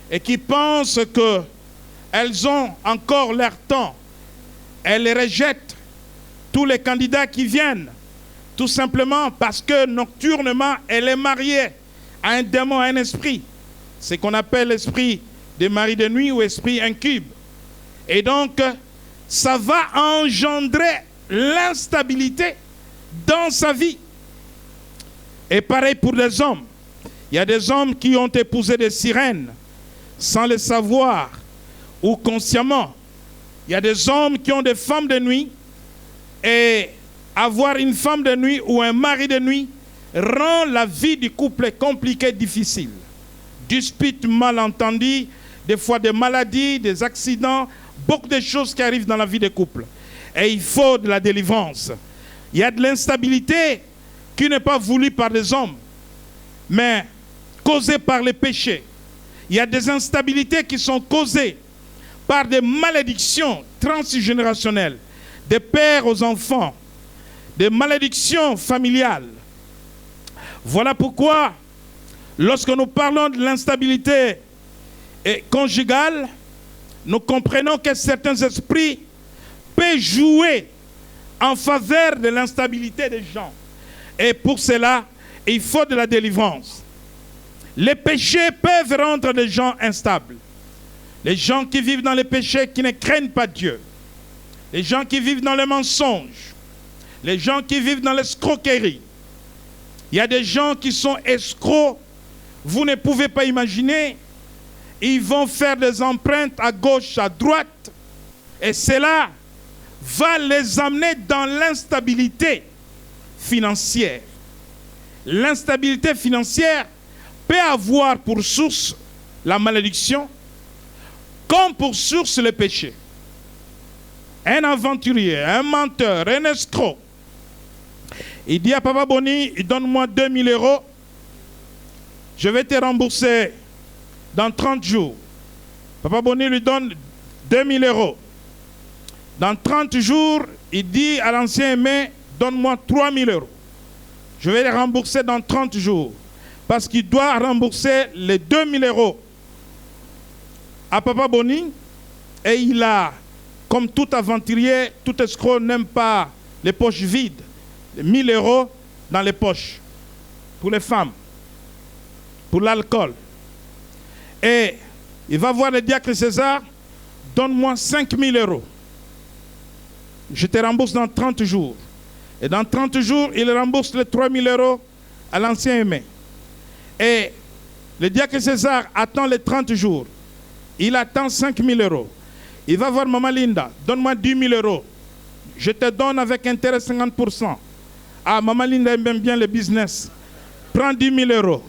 Speaker 2: et qui pensent qu'elles ont encore leur temps. Elles rejettent tous les candidats qui viennent, tout simplement parce que nocturnement, elle est mariée à un démon, à un esprit. C'est qu'on appelle l'esprit des maris de nuit ou esprit incube. Et donc, ça va engendrer l'instabilité dans sa vie. Et pareil pour les hommes. Il y a des hommes qui ont épousé des sirènes sans le savoir ou consciemment. Il y a des hommes qui ont des femmes de nuit et avoir une femme de nuit ou un mari de nuit rend la vie du couple compliquée, difficile. Disputes, malentendus, des fois des maladies, des accidents, beaucoup de choses qui arrivent dans la vie des couples. Et il faut de la délivrance. Il y a de l'instabilité qui n'est pas voulue par les hommes, mais causée par les péchés. Il y a des instabilités qui sont causées par des malédictions transgénérationnelles, des pères aux enfants, des malédictions familiales. Voilà pourquoi, lorsque nous parlons de l'instabilité conjugale, nous comprenons que certains esprits peuvent jouer en faveur de l'instabilité des gens. Et pour cela, il faut de la délivrance. Les péchés peuvent rendre les gens instables. Les gens qui vivent dans les péchés, qui ne craignent pas Dieu. Les gens qui vivent dans le mensonge. Les gens qui vivent dans l'escroquerie. Il y a des gens qui sont escrocs. Vous ne pouvez pas imaginer. Ils vont faire des empreintes à gauche, à droite. Et cela va les amener dans l'instabilité financière. L'instabilité financière peut avoir pour source la malédiction, comme pour source le péché. Un aventurier, un menteur, un escroc. Il dit à Papa Boni, donne-moi 2000 €. Je vais te rembourser dans 30 jours. Papa Boni lui donne 2000 €. Dans 30 jours, il dit à l'ancien aimé, donne-moi 3000 €. Je vais les rembourser dans 30 jours. Parce qu'il doit rembourser les 2000 € à Papa Boni et il a, comme tout aventurier, tout escroc n'aime pas les poches vides. 1000 € dans les poches pour les femmes, pour l'alcool. Et il va voir le diacre César, donne-moi 5000 €. Je te rembourse dans 30 jours. Et dans 30 jours, il rembourse les 3000 € à l'ancien aimé. Et le diacre César attend les 30 jours. Il attend 5000 €. Il va voir Maman Linda, donne-moi 10 000 €. Je te donne avec intérêt 50%. Ah, Maman Linda aime bien le business. Prends 10 000 €.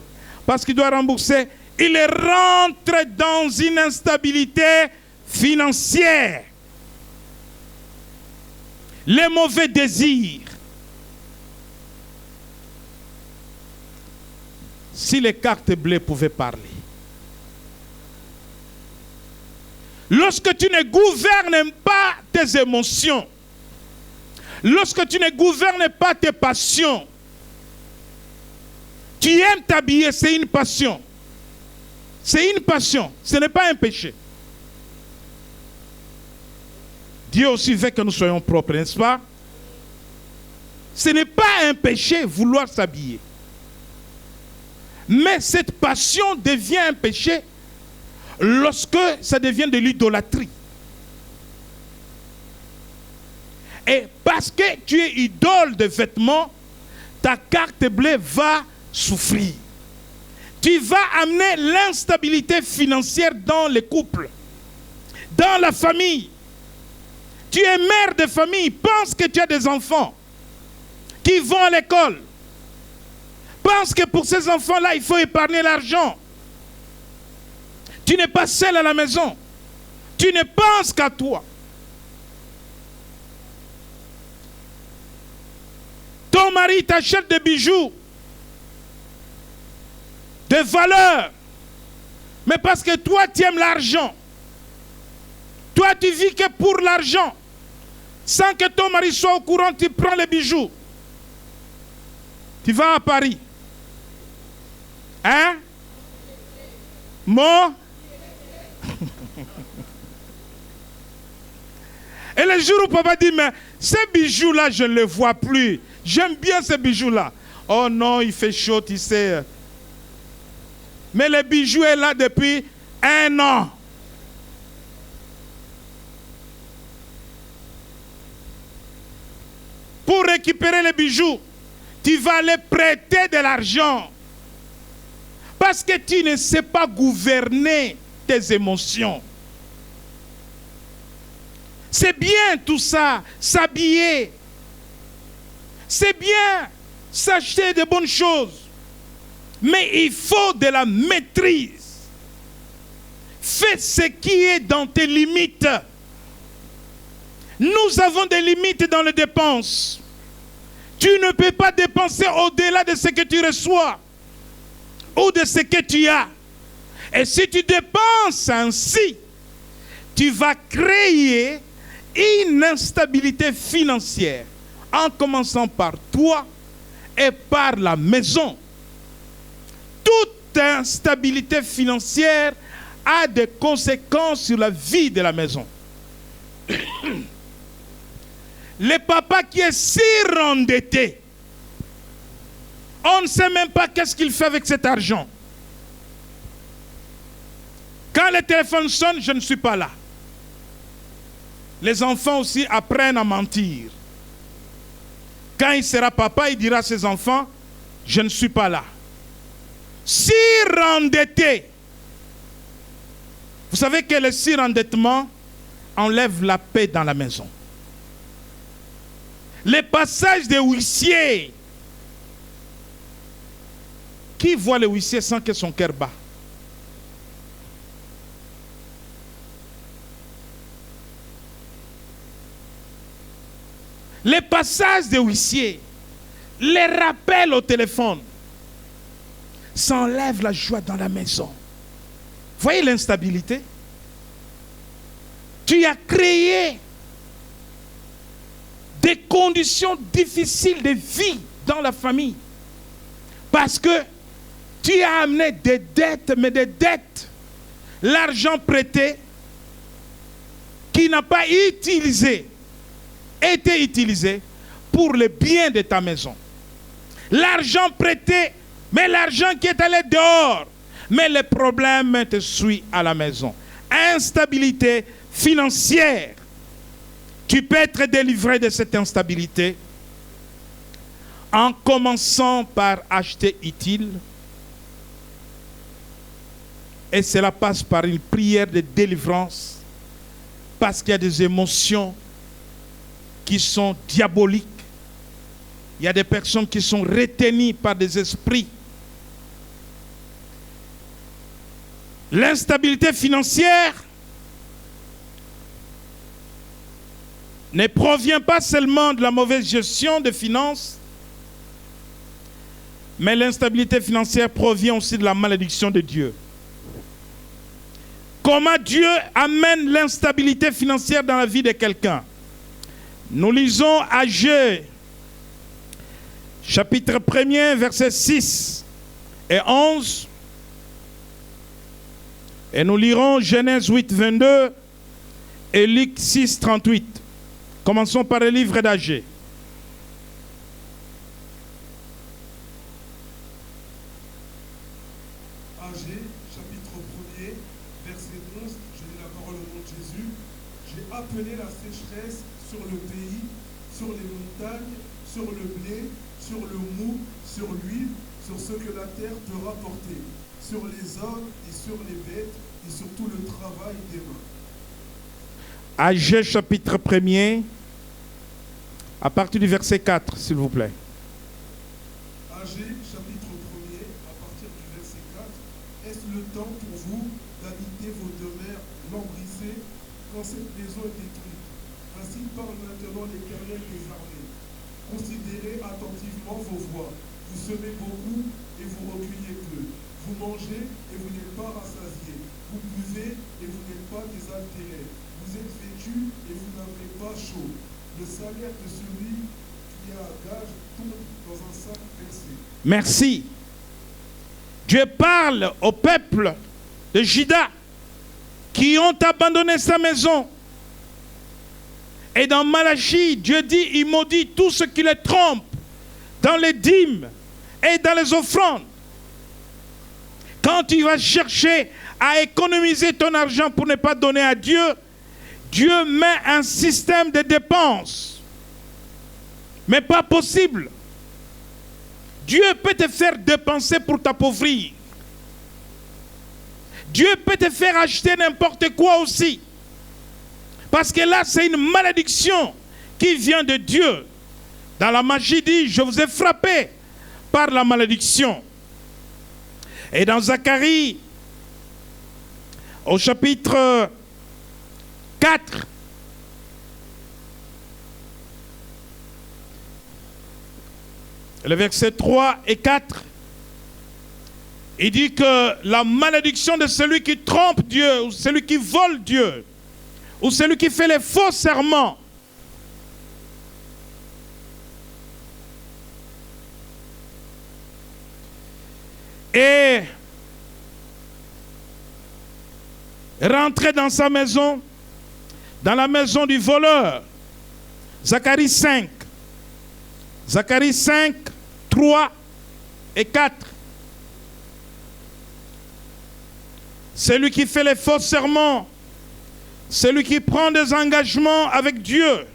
Speaker 2: Parce qu'il doit rembourser. Il rentre dans une instabilité financière. Les mauvais désirs. Si les cartes bleues pouvaient parler. Lorsque tu ne gouvernes pas tes émotions, lorsque tu ne gouvernes pas tes passions, tu aimes t'habiller, c'est une passion. C'est une passion, ce n'est pas un péché. Dieu aussi veut que nous soyons propres, n'est-ce pas? Ce n'est pas un péché vouloir s'habiller. Mais cette passion devient un péché lorsque ça devient de l'idolâtrie. Et parce que tu es idole de vêtements, ta carte bleue va souffrir. Tu vas amener l'instabilité financière dans les couples, dans la famille. Tu es mère de famille, pense que tu as des enfants qui vont à l'école. Pense que pour ces enfants-là, il faut épargner l'argent. Tu n'es pas seul à la maison. Tu ne penses qu'à toi. Ton mari t'achète des bijoux, de valeur. Mais parce que toi, tu aimes l'argent. Toi, tu vis que pour l'argent. Sans que ton mari soit au courant, tu prends les bijoux. Tu vas à Paris. Hein? Moi? Et le jour où papa dit, mais ces bijoux-là, je ne les vois plus. J'aime bien ces bijoux-là. Oh non, il fait chaud, tu sais. Mais le bijou est là depuis 1 an. Pour récupérer les bijoux, tu vas aller prêter de l'argent. Parce que tu ne sais pas gouverner tes émotions. C'est bien tout ça, s'habiller. C'est bien s'acheter de bonnes choses. Mais il faut de la maîtrise. Fais ce qui est dans tes limites. Nous avons des limites dans les dépenses. Tu ne peux pas dépenser au-delà de ce que tu reçois ou de ce que tu as. Et si tu dépenses ainsi, tu vas créer une instabilité financière, en commençant par toi et par la maison. Toute instabilité financière a des conséquences sur la vie de la maison. Le papa qui est surendetté, on ne sait même pas qu'est-ce qu'il fait avec cet argent. Quand le téléphone sonne, je ne suis pas là. Les enfants aussi apprennent à mentir. Quand il sera papa, il dira à ses enfants, je ne suis pas là. Surendetté. Vous savez que le surendettement enlève la paix dans la maison. Les passages des huissiers. Qui voit le huissier sans que son cœur bat? Les passages des huissiers, les rappels au téléphone, ça enlève la joie dans la maison. Voyez l'instabilité? Tu as créé des conditions difficiles de vie dans la famille. Parce que tu as amené des dettes, mais des dettes l'argent prêté qui n'a pas été utilisé pour le bien de ta maison. L'argent prêté, mais l'argent qui est allé dehors, mais le problème te suit à la maison. Instabilité financière. Tu peux être délivré de cette instabilité en commençant par acheter utile. Et cela passe par une prière de délivrance, parce qu'il y a des émotions qui sont diaboliques. Il y a des personnes qui sont retenues par des esprits. L'instabilité financière ne provient pas seulement de la mauvaise gestion des finances, mais l'instabilité financière provient aussi de la malédiction de Dieu. Comment Dieu amène l'instabilité financière dans la vie de quelqu'un? Nous lisons Agé, chapitre 1er, versets 6 et 11. Et nous lirons Genèse 8, 22 et Luc 6, 38. Commençons par le livre d'Agé.
Speaker 3: Agé, chapitre 1er, verset 11, je lis la parole au nom de Jésus. J'ai appelé la sécheresse sur le pays, sur les montagnes, sur le blé, sur le mou, sur l'huile, sur ce que la terre peut rapporter, sur les hommes et sur les bêtes, et sur tout le travail des mains.
Speaker 2: Agé, chapitre 1er, à partir du verset 4, s'il vous plaît.
Speaker 3: Agé, chapitre 1er, à partir du verset 4. Est-ce le temps pour vous d'habiter vos demeures lambrissées quand cette maison est détruite? Ainsi parle maintenant l'Éternel des armées. Considérez attentivement vos voies. Vous semez beaucoup et vous recueillez peu. Vous mangez et vous n'êtes pas rassasiés. Vous buvez et vous n'êtes pas désaltérés. Vous êtes vêtus et vous n'avez pas chaud. Le salaire de celui qui a gage tombe dans un sac percé.
Speaker 2: Merci. Dieu parle au peuple de Juda qui ont abandonné sa maison. Et dans Malachie, Dieu dit, il maudit tout ce qui les trompe dans les dîmes et dans les offrandes. Quand tu vas chercher à économiser ton argent pour ne pas donner à Dieu, Dieu met un système de dépenses. Mais pas possible. Dieu peut te faire dépenser pour t'appauvrir. Dieu peut te faire acheter n'importe quoi aussi. Parce que là, c'est une malédiction qui vient de Dieu. Dans la magie dit, je vous ai frappé par la malédiction. Et dans Zacharie, au chapitre 4, le verset 3 et 4, il dit que la malédiction de celui qui trompe Dieu, ou celui qui vole Dieu, ou celui qui fait les faux serments, et rentrer dans sa maison, dans la maison du voleur. Zacharie 5. Zacharie 5, 3 et 4. Celui qui fait les faux serments, celui qui prend des engagements avec Dieu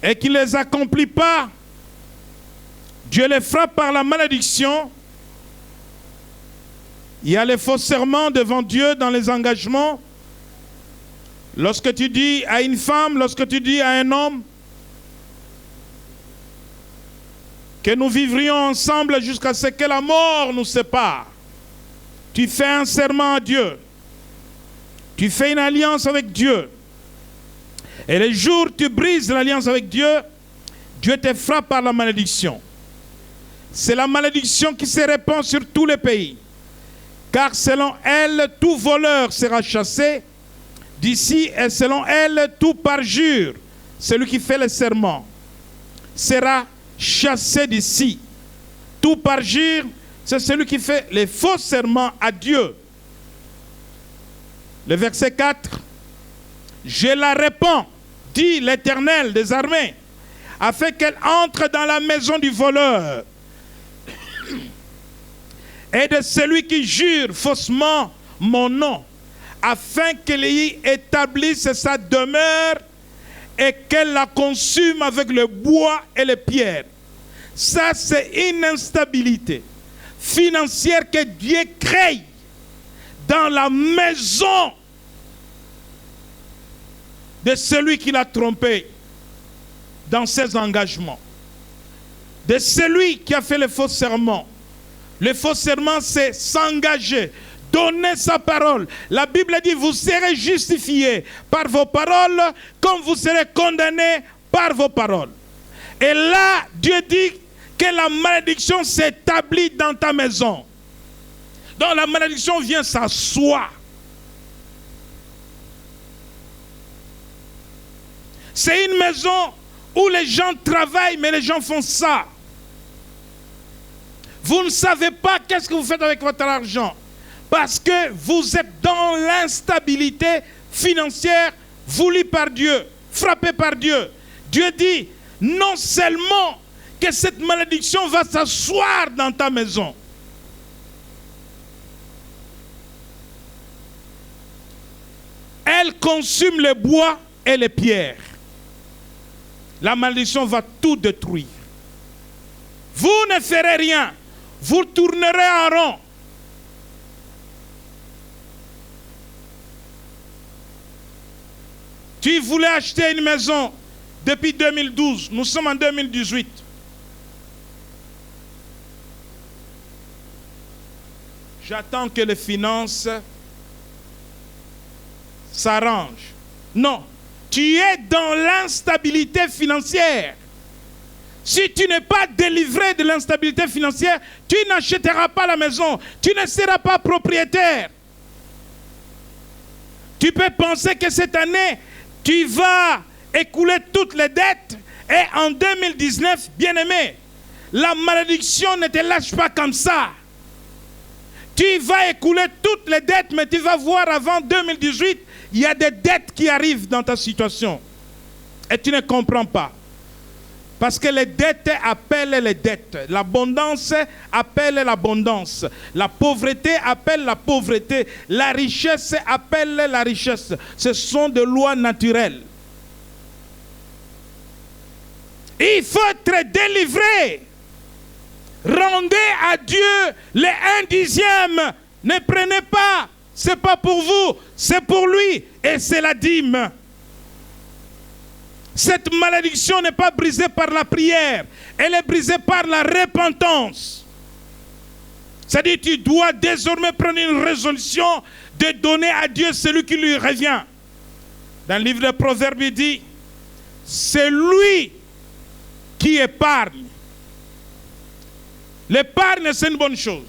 Speaker 2: et qui ne les accomplit pas, Dieu les frappe par la malédiction. Il y a les faux serments devant Dieu dans les engagements. Lorsque tu dis à une femme, lorsque tu dis à un homme que nous vivrions ensemble jusqu'à ce que la mort nous sépare, tu fais un serment à Dieu. Tu fais une alliance avec Dieu. Et le jour où tu brises l'alliance avec Dieu, Dieu te frappe par la malédiction. C'est la malédiction qui se répand sur tous les pays. Car selon elle, tout voleur sera chassé d'ici, et selon elle, tout parjure, celui qui fait le serment, sera chassé d'ici. Tout parjure, c'est celui qui fait les faux serments à Dieu. Le verset 4. Je la répands, dit l'Éternel des armées, afin qu'elle entre dans la maison du voleur et de celui qui jure faussement mon nom, afin qu'elle y établisse sa demeure et qu'elle la consume avec le bois et les pierres. Ça, c'est une instabilité financière que Dieu crée dans la maison de celui qui l'a trompé dans ses engagements, de celui qui a fait le faux serment. Le faux serment, c'est s'engager, donner sa parole. La Bible dit, vous serez justifiés par vos paroles, comme vous serez condamnés par vos paroles. Et là, Dieu dit que la malédiction s'établit dans ta maison. Donc la malédiction vient s'asseoir. C'est une maison où les gens travaillent, mais les gens font ça. Vous ne savez pas qu'est-ce que vous faites avec votre argent. Parce que vous êtes dans l'instabilité financière voulue par Dieu, frappée par Dieu. Dieu dit, non seulement que cette malédiction va s'asseoir dans ta maison, elle consume le bois et les pierres. La malédiction va tout détruire. Vous ne ferez rien. Vous tournerez en rond. Tu voulais acheter une maison depuis 2012. Nous sommes en 2018. J'attends que les finances s'arrangent. Non. Tu es dans l'instabilité financière. Si tu n'es pas délivré de l'instabilité financière, tu n'achèteras pas la maison. Tu ne seras pas propriétaire. Tu peux penser que cette année, tu vas écouler toutes les dettes. Et en 2019, bien-aimé, la malédiction ne te lâche pas comme ça. Tu vas écouler toutes les dettes, mais tu vas voir avant 2018, il y a des dettes qui arrivent dans ta situation. Et tu ne comprends pas. Parce que les dettes appellent les dettes. L'abondance appelle l'abondance. La pauvreté appelle la pauvreté. La richesse appelle la richesse. Ce sont des lois naturelles. Il faut être délivré. Rendez à Dieu les 1/10. Ne prenez pas. Ce n'est pas pour vous, c'est pour lui. Et c'est la dîme. Cette malédiction n'est pas brisée par la prière. Elle est brisée par la repentance. C'est-à-dire que tu dois désormais prendre une résolution de donner à Dieu celui qui lui revient. Dans le livre de Proverbes, il dit, c'est lui qui épargne. L'épargne, c'est une bonne chose.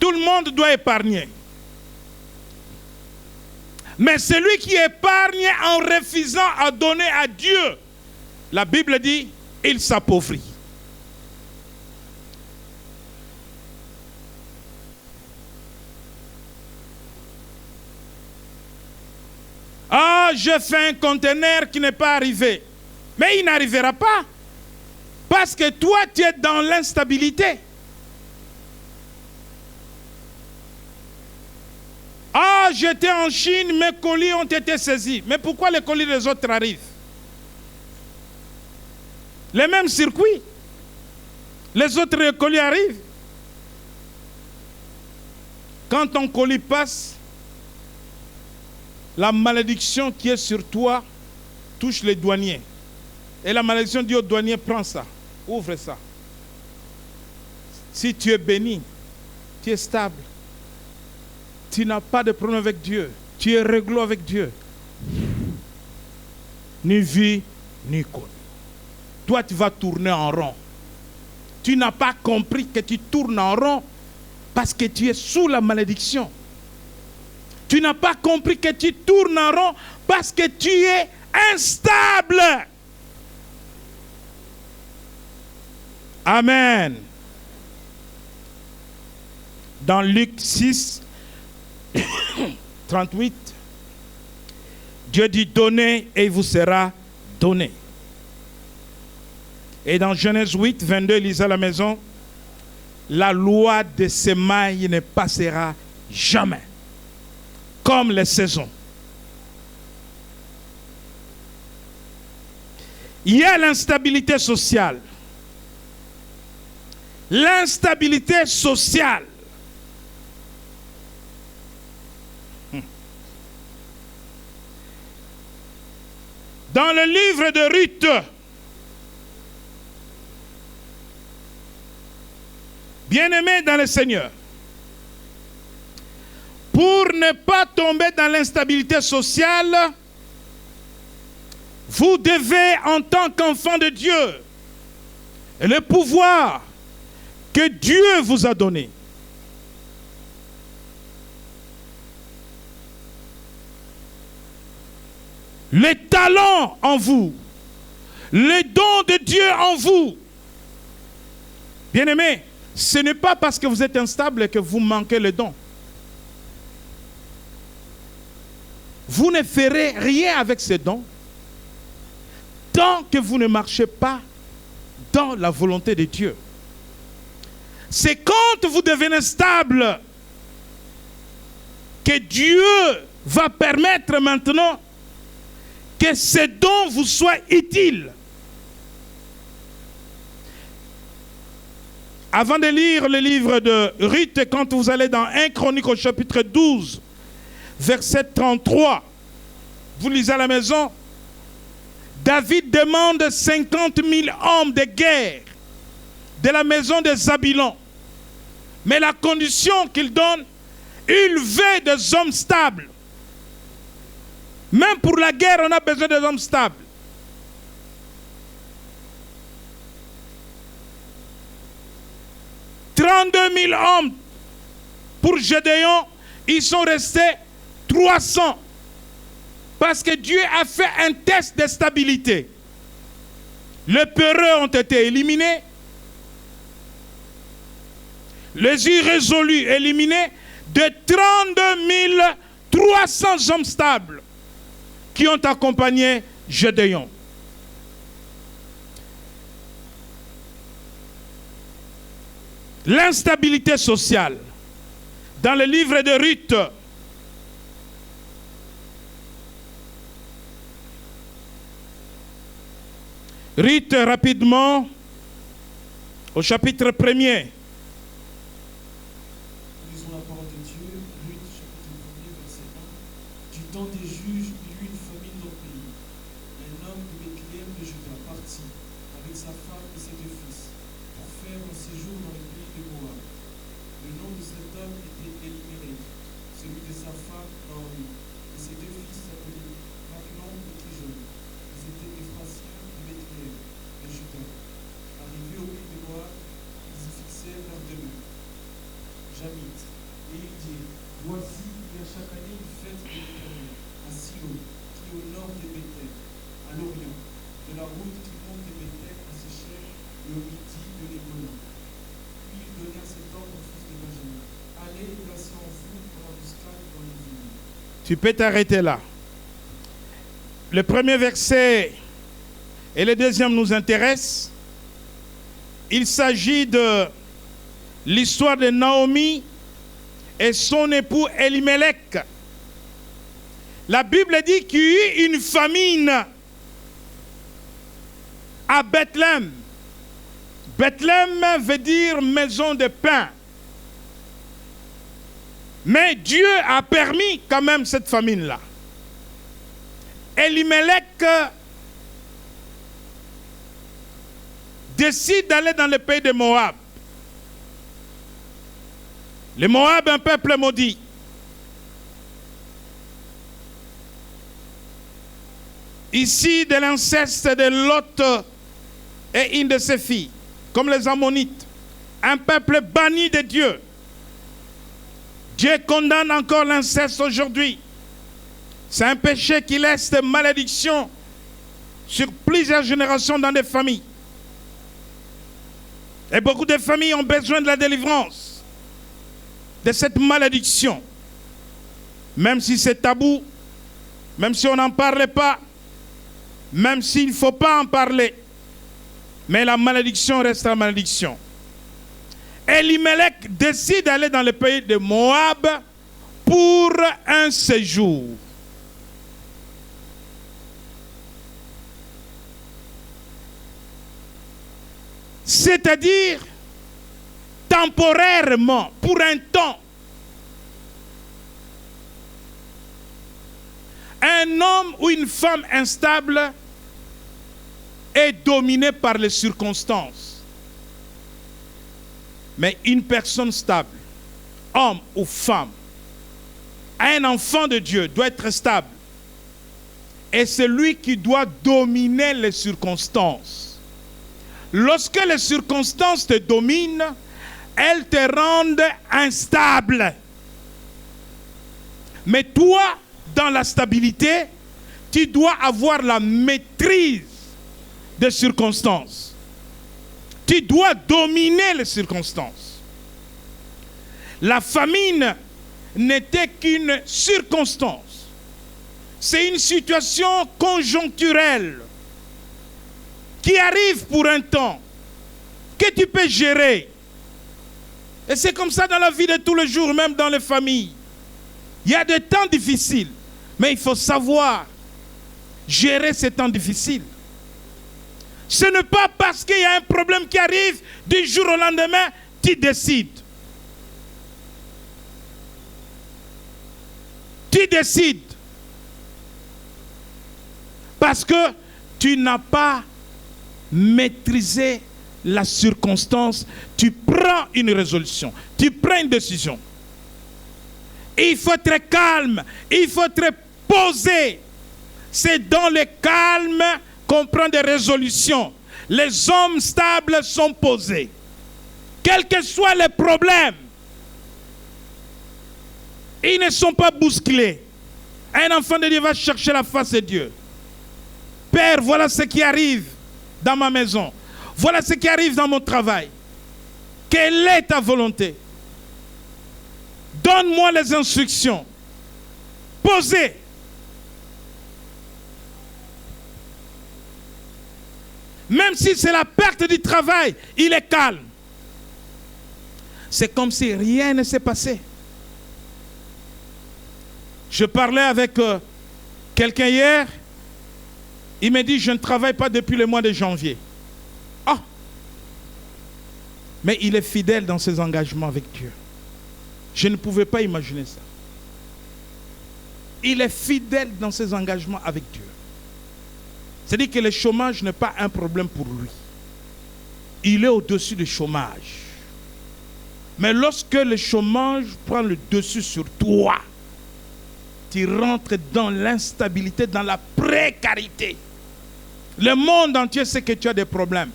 Speaker 2: Tout le monde doit épargner. Mais celui qui épargne en refusant à donner à Dieu, la Bible dit, il s'appauvrit. Ah, j'ai fait un conteneur qui n'est pas arrivé. Mais il n'arrivera pas. Parce que toi, tu es dans l'instabilité. Ah, j'étais en Chine, mes colis ont été saisis. Mais pourquoi les colis des autres arrivent? Les mêmes circuits. Les autres colis arrivent. Quand ton colis passe, la malédiction qui est sur toi touche les douaniers. Et la malédiction dit au douanier, prends ça, ouvre ça. Si tu es béni, tu es stable. Tu n'as pas de problème avec Dieu. Tu es réglo avec Dieu. Ni vie, ni connu. Toi, tu vas tourner en rond. Tu n'as pas compris que tu tournes en rond parce que tu es sous la malédiction. Tu n'as pas compris que tu tournes en rond parce que tu es instable. Amen. Dans Luc 6, 38, Dieu dit donnez et il vous sera donné. Et dans Genèse 8, 22, lisez à la maison, la loi des semailles ne passera jamais, comme les saisons. Il y a l'instabilité sociale. L'instabilité sociale. Dans le livre de Ruth, bien-aimés dans le Seigneur, pour ne pas tomber dans l'instabilité sociale, vous devez, en tant qu'enfant de Dieu, le pouvoir que Dieu vous a donné, les talents en vous, les dons de Dieu en vous. Bien-aimés, ce n'est pas parce que vous êtes instable que vous manquez le don. Vous ne ferez rien avec ces dons tant que vous ne marchez pas dans la volonté de Dieu. C'est quand vous devenez stable que Dieu va permettre maintenant que ces dons vous soient utiles. Avant de lire le livre de Ruth, quand vous allez dans 1 Chronique au chapitre 12, verset 33, vous lisez à la maison, David demande 50 000 hommes de guerre de la maison de Zabilon. Mais la condition qu'il donne, il veut des hommes stables. Même pour la guerre, on a besoin des hommes stables. « 32 000 hommes pour Gédéon, ils sont restés 300. Parce que Dieu a fait un test de stabilité. Les peureux ont été éliminés. Les irrésolus éliminés. De 32 300 hommes stables qui ont accompagné Gédéon. L'instabilité sociale. Dans le livre de Ruth, Ruth, rapidement, au chapitre 1er.
Speaker 3: Lisons la parole de Dieu, Ruth, chapitre 1er, verset 1. Du temps des juges, il y eut une famine dans le pays. Un homme de Bethléem de Juda partit avec sa femme et ses 2 fils pour faire un séjour dans le pays de Moab. Le nom de cet homme était Elimelech, celui de sa femme Naomi, et ses 2 fils s'appelaient Machlon et Kijon. Ils étaient Éphratiens de Bethléem de Juda. Arrivés au pays de Moab, ils y fixèrent leurs demeures. Jamit. Et ils dirent, voici, il y a chaque année une fête de l'Éternel à Silo, qui est au nord de Bethel, à l'Orient, de la route qui monte de Bethel à Séchem et au midi de l'Égolan. Puis ils donnèrent cet ordre aux fils de Benjamin. Allez et placez en vous pour l'embuscade dans les vignes.
Speaker 2: Tu peux t'arrêter là. Le premier verset et le deuxième nous intéressent. Il s'agit de l'histoire de Naomi et son époux Elimelech. La Bible dit qu'il y a eu une famine à Bethléem. Bethléem veut dire maison de pain. Mais Dieu a permis quand même cette famine-là. Elimelech décide d'aller dans le pays de Moab. Le Moab, un peuple maudit. Ici, de l'inceste de Lot et une de ses filles, comme les Ammonites. Un peuple banni de Dieu. Dieu condamne encore l'inceste aujourd'hui. C'est un péché qui laisse des malédictions sur plusieurs générations dans des familles. Et beaucoup de familles ont besoin de la délivrance de cette malédiction. même si c'est tabou, même si on n'en parlait pas, même s'il ne faut pas en parler, mais la malédiction reste la malédiction. Elimelech décide d'aller dans le pays de Moab pour un séjour. C'est-à-dire temporairement, pour un temps. Un homme ou une femme instable est dominé par les circonstances. Mais une personne stable, homme ou femme, un enfant de Dieu doit être stable. Et c'est lui qui doit dominer les circonstances. Lorsque les circonstances te dominent, elles te rendent instable. Mais toi, dans la stabilité, tu dois avoir la maîtrise des circonstances. Tu dois dominer les circonstances. La famine n'était qu'une circonstance. C'est une situation conjoncturelle qui arrive pour un temps, que tu peux gérer. Et c'est comme ça dans la vie de tous les jours, même dans les familles. Il y a des temps difficiles, mais il faut savoir gérer ces temps difficiles. Ce n'est pas parce qu'il y a un problème qui arrive du jour au lendemain, tu décides. Tu décides. Parce que tu n'as pas maîtrisé la circonstance. Tu prends une résolution. Tu prends une décision. Il faut être calme. Il faut être posé. C'est dans le calme qu'on prend des résolutions. Les hommes stables sont posés. Quels que soient les problèmes, ils ne sont pas bousculés. Un enfant de Dieu va chercher la face de Dieu. Père, voilà ce qui arrive dans ma maison. Voilà ce qui arrive dans mon travail. Quelle est ta volonté? Donne-moi les instructions. Posez. Même si c'est la perte du travail, il est calme. C'est comme si rien ne s'est passé. Je parlais avec quelqu'un hier. Il m'a dit, je ne travaille pas depuis le mois de janvier. Ah! Mais il est fidèle dans ses engagements avec Dieu. Je ne pouvais pas imaginer ça. Il est fidèle dans ses engagements avec Dieu. C'est-à-dire que le chômage n'est pas un problème pour lui. Il est au-dessus du chômage. Mais lorsque le chômage prend le dessus sur toi, tu rentres dans l'instabilité, dans la précarité. Le monde entier sait que tu as des problèmes.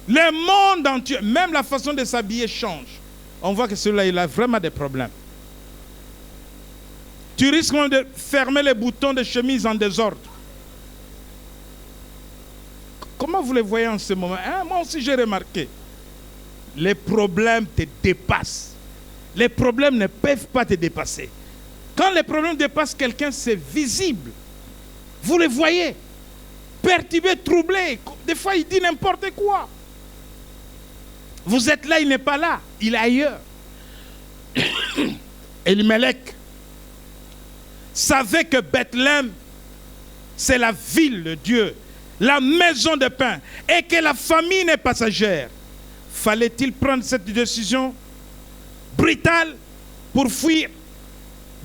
Speaker 2: Le monde entier, même la façon de s'habiller change. On voit que celui-là, il a vraiment des problèmes. Tu risques même de fermer les boutons de chemise en désordre. Comment vous les voyez en ce moment? Moi aussi, j'ai remarqué. Les problèmes te dépassent. Les problèmes ne peuvent pas te dépasser. Quand les problèmes dépassent quelqu'un, c'est visible. Vous les voyez. Perturbé, troublé. Des fois, il dit n'importe quoi. Vous êtes là, il n'est pas là. Il est ailleurs. Elimelech savait que Bethléem, c'est la ville de Dieu, la maison de pain, et que la famine est passagère. Fallait-il prendre cette décision brutale pour fuir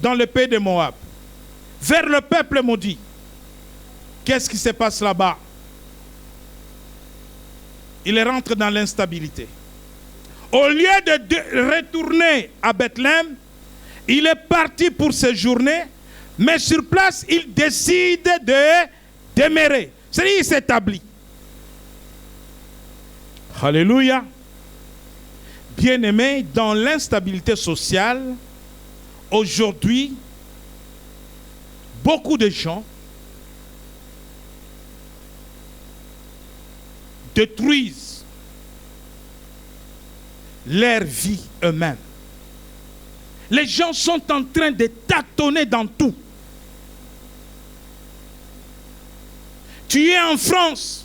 Speaker 2: dans le pays de Moab, vers le peuple maudit? Qu'est-ce qui se passe là-bas? Il rentre dans l'instabilité. Au lieu de retourner à Bethléem, il est parti pour séjourner, mais sur place, il décide de demeurer. C'est-à-dire qu'il s'établit. Alléluia. Bien-aimés, dans l'instabilité sociale, aujourd'hui, beaucoup de gens détruisent leur vie eux-mêmes. Les gens sont en train de tâtonner dans tout. Tu es en France,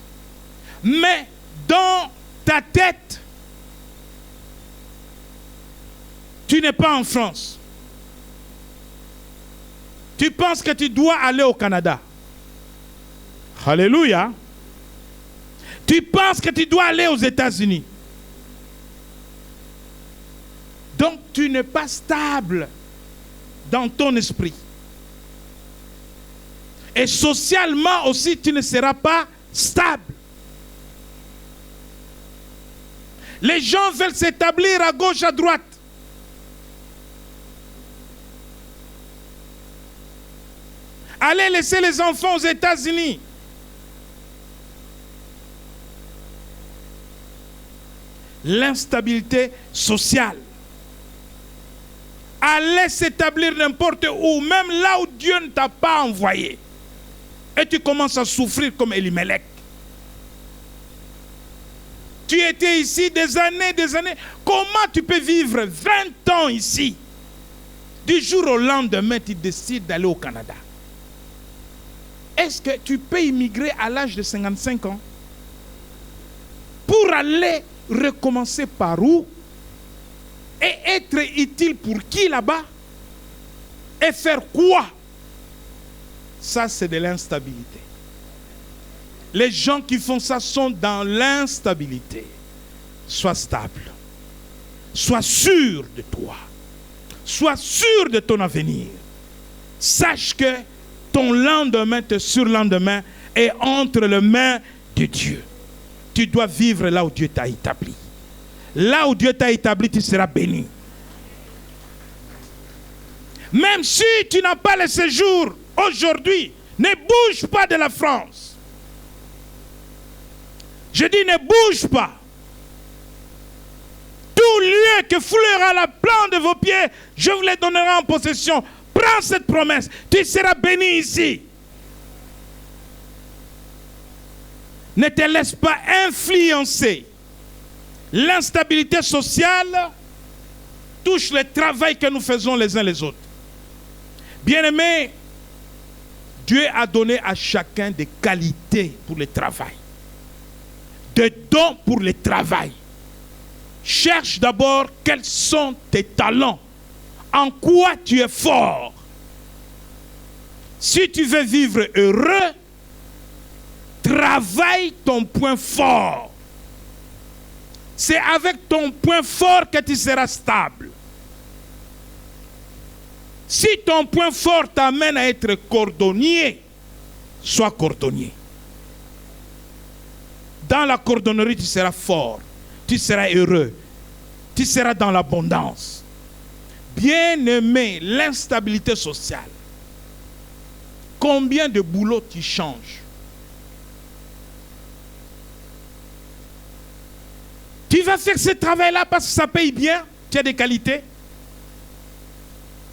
Speaker 2: mais dans ta tête, tu n'es pas en France. Tu penses que tu dois aller au Canada. Alléluia. Tu penses que tu dois aller aux États-Unis. Donc tu n'es pas stable dans ton esprit. Et socialement aussi, tu ne seras pas stable. Les gens veulent s'établir à gauche, à droite. Allez laisser les enfants aux États-Unis. L'instabilité sociale. Allez s'établir n'importe où, même là où Dieu ne t'a pas envoyé. Et tu commences à souffrir comme Elimelech. Tu étais ici des années. Comment tu peux vivre 20 ans ici? Du jour au lendemain, tu décides d'aller au Canada. Est-ce que tu peux immigrer à l'âge de 55 ans? Pour aller recommencer par où? Et être utile pour qui là-bas? Et faire quoi? Ça, c'est de l'instabilité. Les gens qui font ça sont dans l'instabilité. Sois stable. Sois sûr de toi. Sois sûr de ton avenir. Sache que ton lendemain, ton surlendemain est entre les mains de Dieu. Tu dois vivre là où Dieu t'a établi. Là où Dieu t'a établi, tu seras béni. Même si tu n'as pas le séjour aujourd'hui, ne bouge pas de la France. Je dis ne bouge pas. Tout lieu que foulera la plante de vos pieds, je vous les donnerai en possession. Prends cette promesse, tu seras béni ici. Ne te laisse pas influencer. L'instabilité sociale touche le travail que nous faisons les uns les autres. Bien-aimés, Dieu a donné à chacun des qualités pour le travail. Des dons pour le travail. Cherche d'abord quels sont tes talents. En quoi tu es fort. Si tu veux vivre heureux, travaille ton point fort. C'est avec ton point fort que tu seras stable. Si ton point fort t'amène à être cordonnier, sois cordonnier. Dans la cordonnerie, tu seras fort. Tu seras heureux. Tu seras dans l'abondance. Bien-aimé, l'instabilité sociale. Combien de boulots tu changes? Tu vas faire ce travail-là parce que ça paye bien. Tu as des qualités.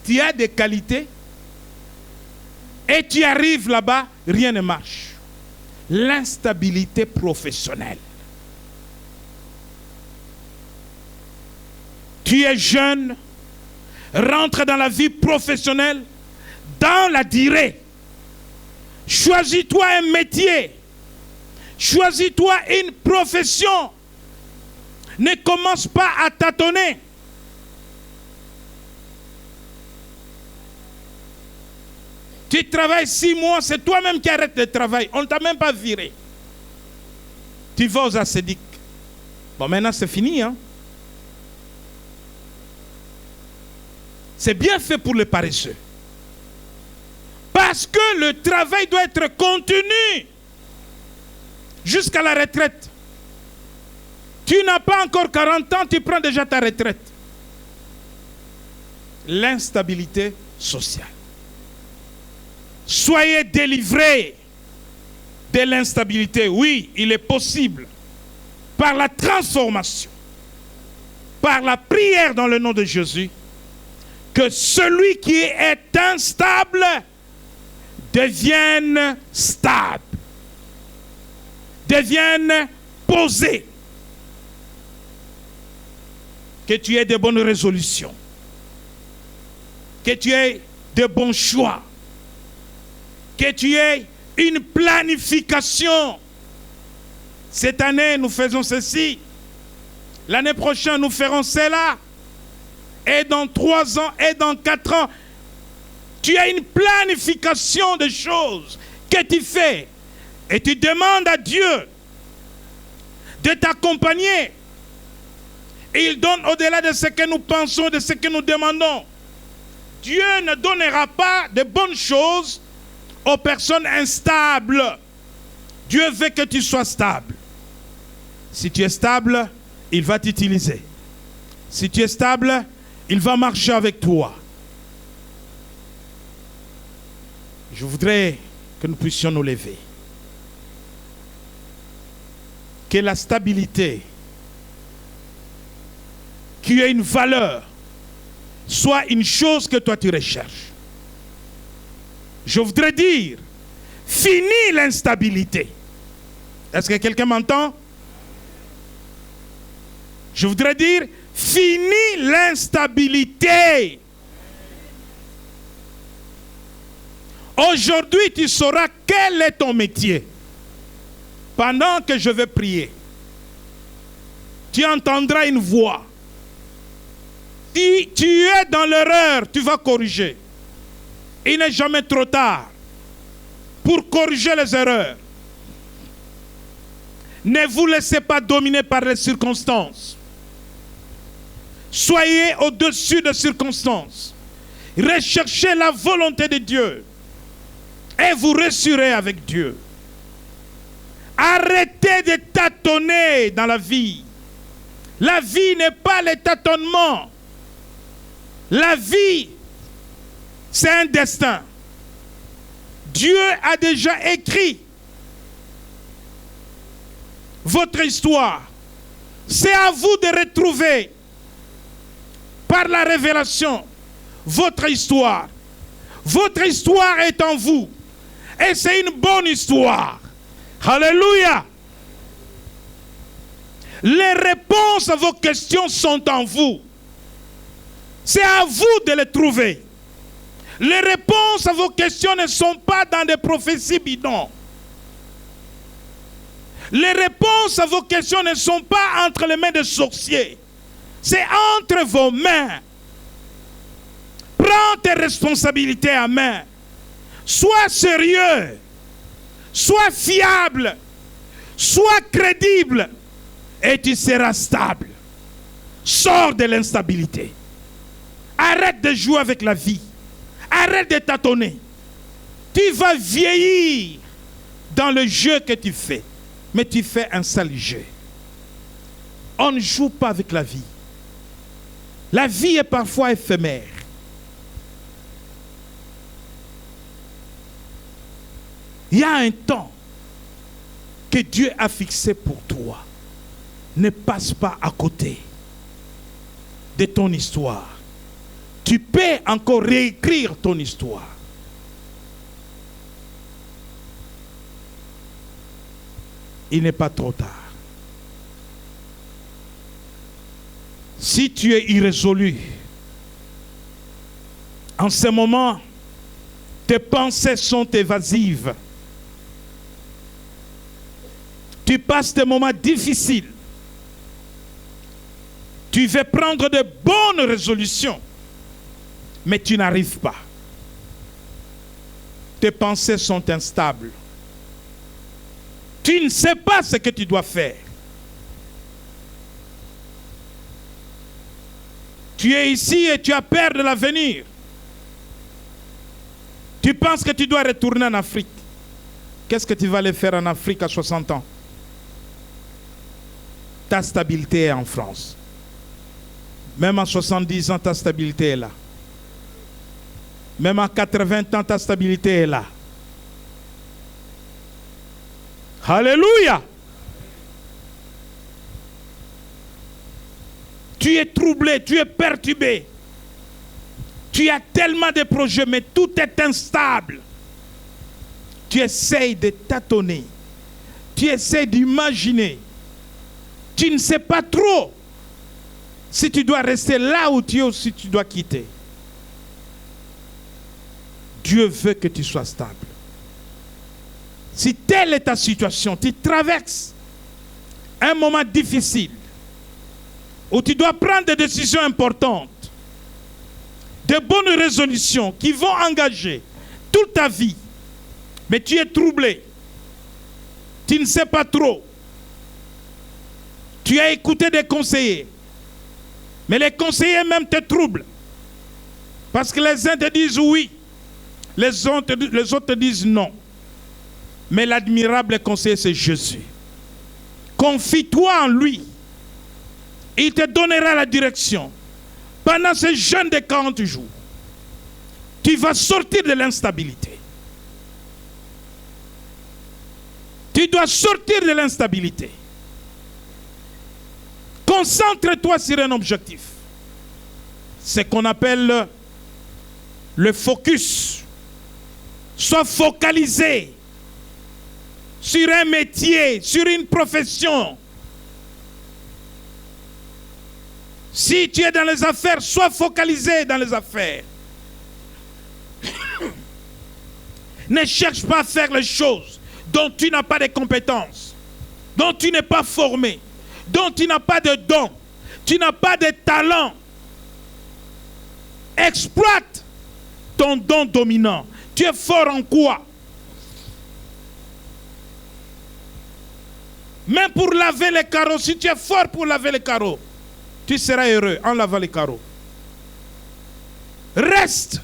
Speaker 2: Tu as des qualités. Et tu arrives là-bas, rien ne marche. L'instabilité professionnelle. Tu es jeune, rentre dans la vie professionnelle, dans la durée. Choisis-toi un métier. Choisis-toi une profession. Ne commence pas à tâtonner. Tu travailles 6 mois, c'est toi-même qui arrêtes le travail. On ne t'a même pas viré. Tu vas aux ascédiques. Bon, maintenant c'est fini, hein? C'est bien fait pour les paresseux. Parce que le travail doit être continu jusqu'à la retraite. Tu n'as pas encore 40 ans, tu prends déjà ta retraite. L'instabilité sociale. Soyez délivrés de l'instabilité. Oui, il est possible. Par la transformation, par la prière dans le nom de Jésus, que celui qui est instable devienne stable, devienne posé. Que tu aies de bonnes résolutions. que tu aies de bons choix, que tu aies une planification. Cette année, nous faisons ceci. L'année prochaine, nous ferons cela. Et dans 3 ans, et dans 4 ans, tu as une planification de choses que tu fais. Et tu demandes à Dieu de t'accompagner. Et il donne au-delà de ce que nous pensons, de ce que nous demandons. Dieu ne donnera pas de bonnes choses aux personnes instables. Dieu veut que tu sois stable. Si tu es stable, il va t'utiliser. Si tu es stable, il va marcher avec toi. Je voudrais que nous puissions nous lever. Que la stabilité, qui a une valeur, soit une chose que toi tu recherches. Je voudrais dire, finis l'instabilité. Est-ce que quelqu'un m'entend? Je voudrais dire, finis l'instabilité. Aujourd'hui, tu sauras quel est ton métier. Pendant que je vais prier, tu entendras une voix. Si tu es dans l'erreur, tu vas corriger. Il n'est jamais trop tard pour corriger les erreurs. Ne vous laissez pas dominer par les circonstances. Soyez au-dessus des circonstances. Recherchez la volonté de Dieu. Et vous réussirez avec Dieu. Arrêtez de tâtonner dans la vie. La vie n'est pas le tâtonnement. La vie, c'est un destin. Dieu a déjà écrit votre histoire. C'est à vous de retrouver par la révélation votre histoire. Votre histoire est en vous. Et c'est une bonne histoire. Alléluia. Les réponses à vos questions sont en vous. C'est à vous de les trouver. Les réponses à vos questions ne sont pas dans des prophéties bidons. Les réponses à vos questions ne sont pas entre les mains des sorciers. C'est entre vos mains. Prends tes responsabilités à main. Sois sérieux. Sois fiable. Sois crédible. Et tu seras stable. Sors de l'instabilité. Arrête de jouer avec la vie. Arrête de tâtonner. Tu vas vieillir dans le jeu que tu fais. Mais tu fais un sale jeu. On ne joue pas avec la vie. La vie est parfois éphémère. Il y a un temps que Dieu a fixé pour toi. Ne passe pas à côté de ton histoire. Tu peux encore réécrire ton histoire. Il n'est pas trop tard. Si tu es irrésolu, en ce moment, tes pensées sont évasives. Tu passes des moments difficiles. Tu veux prendre de bonnes résolutions, mais tu n'arrives pas. Tes pensées sont instables. Tu ne sais pas ce que tu dois faire. Tu es ici et tu as peur de l'avenir. Tu penses que tu dois retourner en Afrique. Qu'est-ce que tu vas aller faire en Afrique à 60 ans? Ta stabilité est en France. Même à 70 ans, ta stabilité est là. Même à 80 ans, ta stabilité est là. Alléluia. Tu es troublé, tu es perturbé. Tu as tellement de projets, mais tout est instable. Tu essayes de tâtonner. Tu essaies d'imaginer. Tu ne sais pas trop si tu dois rester là où tu es ou si tu dois quitter. Dieu veut que tu sois stable. Si telle est ta situation, tu traverses un moment difficile où tu dois prendre des décisions importantes, de bonnes résolutions qui vont engager toute ta vie, mais tu es troublé, tu ne sais pas trop, tu as écouté des conseillers, mais les conseillers même te troublent, parce que les uns te disent oui, les autres te disent non, mais l'admirable conseiller c'est Jésus. Confie-toi en lui, il te donnera la direction. Pendant ce jeûne de 40 jours, tu vas sortir de l'instabilité. Tu dois sortir de l'instabilité. Concentre-toi sur un objectif. C'est ce qu'on appelle le focus. Sois focalisé sur un métier, sur une profession. Si tu es dans les affaires, sois focalisé dans les affaires. Ne cherche pas à faire les choses dont tu n'as pas de compétences, dont tu n'es pas formé, dont tu n'as pas de don, tu n'as pas de talent. Exploite ton don dominant. Tu es fort en quoi? Même pour laver les carreaux, si tu es fort pour laver les carreaux, tu seras heureux en lavant les carreaux. Reste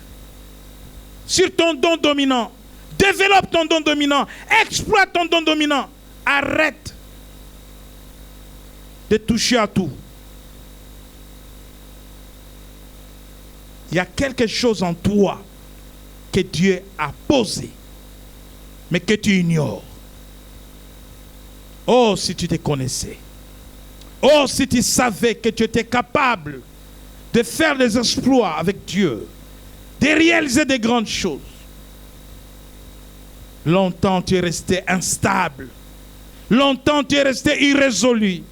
Speaker 2: sur ton don dominant. Développe ton don dominant. Exploite ton don dominant. Arrête de toucher à tout. Il y a quelque chose en toi que Dieu a posé, mais que tu ignores. Oh, si tu te connaissais. Oh, si tu savais que tu étais capable de faire des exploits avec Dieu, de réaliser des grandes choses. Longtemps tu es resté instable. Longtemps tu es resté irrésolu,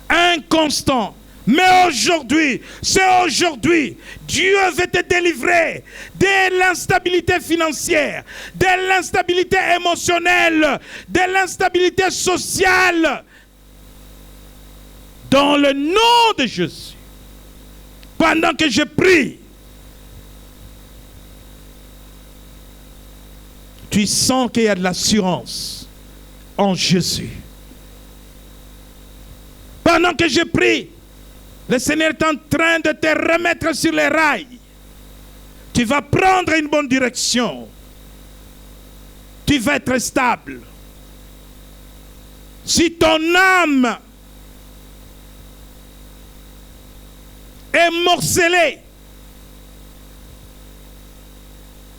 Speaker 2: inconstant. Mais aujourd'hui, c'est aujourd'hui, Dieu veut te délivrer de l'instabilité financière, de l'instabilité émotionnelle, de l'instabilité sociale. Dans le nom de Jésus, pendant que je prie, tu sens qu'il y a de l'assurance en Jésus. Pendant que je prie, le Seigneur est en train de te remettre sur les rails. Tu vas prendre une bonne direction. Tu vas être stable. Si ton âme est morcelée,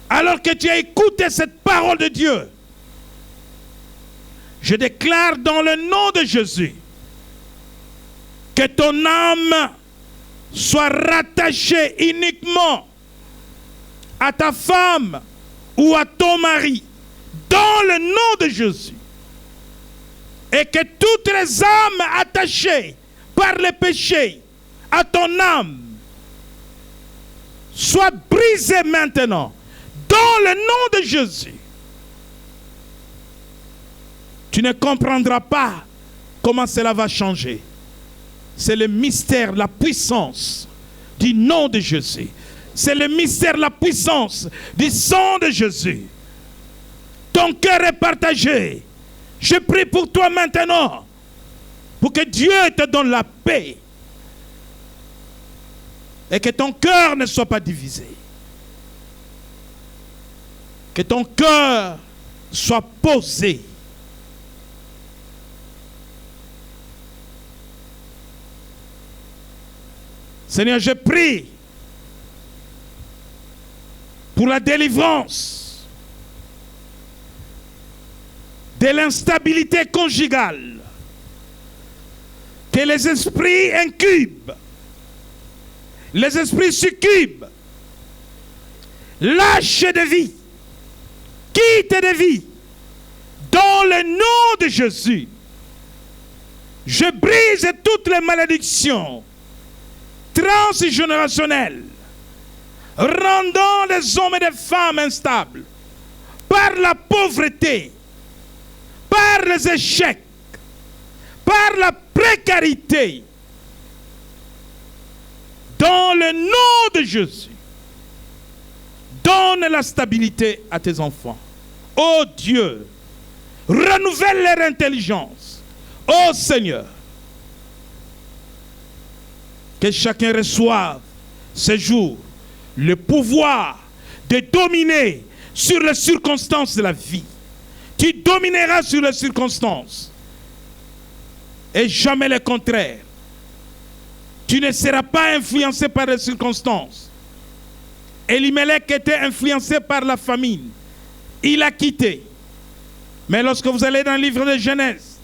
Speaker 2: alors que tu as écouté cette parole de Dieu, je déclare dans le nom de Jésus que ton âme soit rattachée uniquement à ta femme ou à ton mari, dans le nom de Jésus. Et que toutes les âmes attachées par le péché à ton âme soient brisées maintenant, dans le nom de Jésus. Tu ne comprendras pas comment cela va changer. C'est le mystère, la puissance du nom de Jésus. C'est le mystère, la puissance du sang de Jésus. Ton cœur est partagé. Je prie pour toi maintenant, pour que Dieu te donne la paix et que ton cœur ne soit pas divisé. Que ton cœur soit posé. Seigneur, je prie pour la délivrance de l'instabilité conjugale, que les esprits incubes, les esprits succubes, lâchent de vie, quittent de vie, dans le nom de Jésus. Je brise toutes les malédictions transgénérationnelles rendant les hommes et les femmes instables par la pauvreté, par les échecs, par la précarité. Dans le nom de Jésus, donne la stabilité à tes enfants. Oh Dieu, renouvelle leur intelligence. Oh Seigneur, que chacun reçoive ce jour le pouvoir de dominer sur les circonstances de la vie. Tu domineras sur les circonstances et jamais le contraire. Tu ne seras pas influencé par les circonstances. Elimelech était influencé par la famine. Il a quitté. Mais lorsque vous allez dans le livre de Genèse,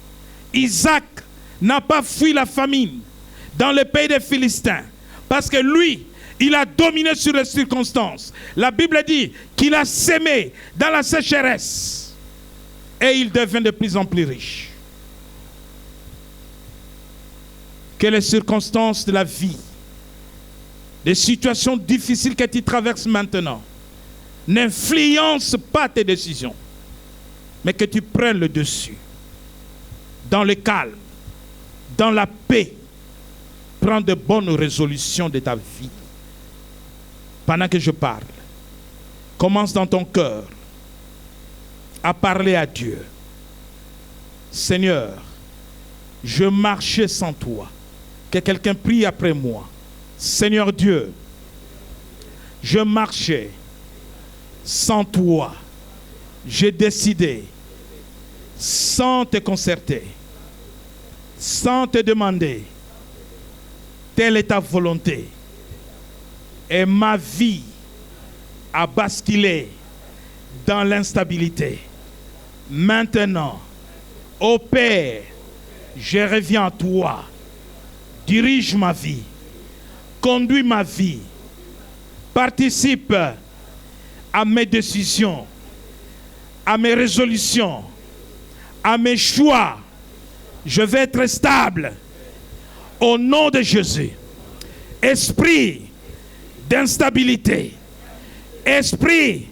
Speaker 2: Isaac n'a pas fui la famine dans le pays des Philistins. Parce que lui, il a dominé sur les circonstances. La Bible dit qu'il a sémé dans la sécheresse. Et il devient de plus en plus riche. Que les circonstances de la vie, les situations difficiles que tu traverses maintenant, n'influencent pas tes décisions, mais que tu prennes le dessus. Dans le calme, dans la paix, prends de bonnes résolutions de ta vie. Pendant que je parle, commence dans ton cœur à parler à Dieu. Seigneur, je marchais sans toi. Que quelqu'un prie après moi. Seigneur Dieu, je marchais sans toi. J'ai décidé, sans te concerter, sans te demander, telle est ta volonté. Et ma vie a basculé dans l'instabilité. Maintenant, ô Père, je reviens à toi. Dirige ma vie, conduis ma vie, participe à mes décisions, à mes résolutions, à mes choix. Je vais être stable au nom de Jésus. Esprit d'instabilité, esprit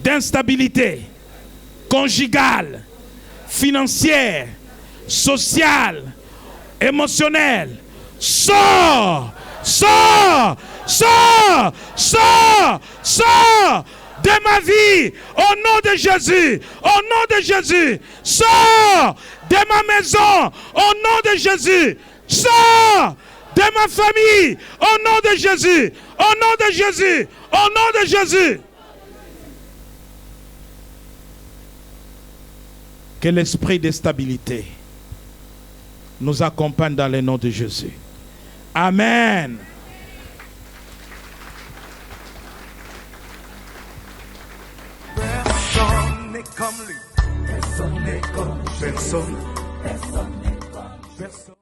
Speaker 2: d'instabilité conjugale, financière, sociale, émotionnelle, sors, sors, sors, sors, sors de ma vie au nom de Jésus, au nom de Jésus, sors de ma maison au nom de Jésus, sors de ma famille au nom de Jésus, au nom de Jésus, au nom de Jésus. Que l'esprit de stabilité nous accompagne dans le nom de Jésus. Amen.
Speaker 4: Personne n'est comme lui. Personne n'est comme lui. Personne. Personne.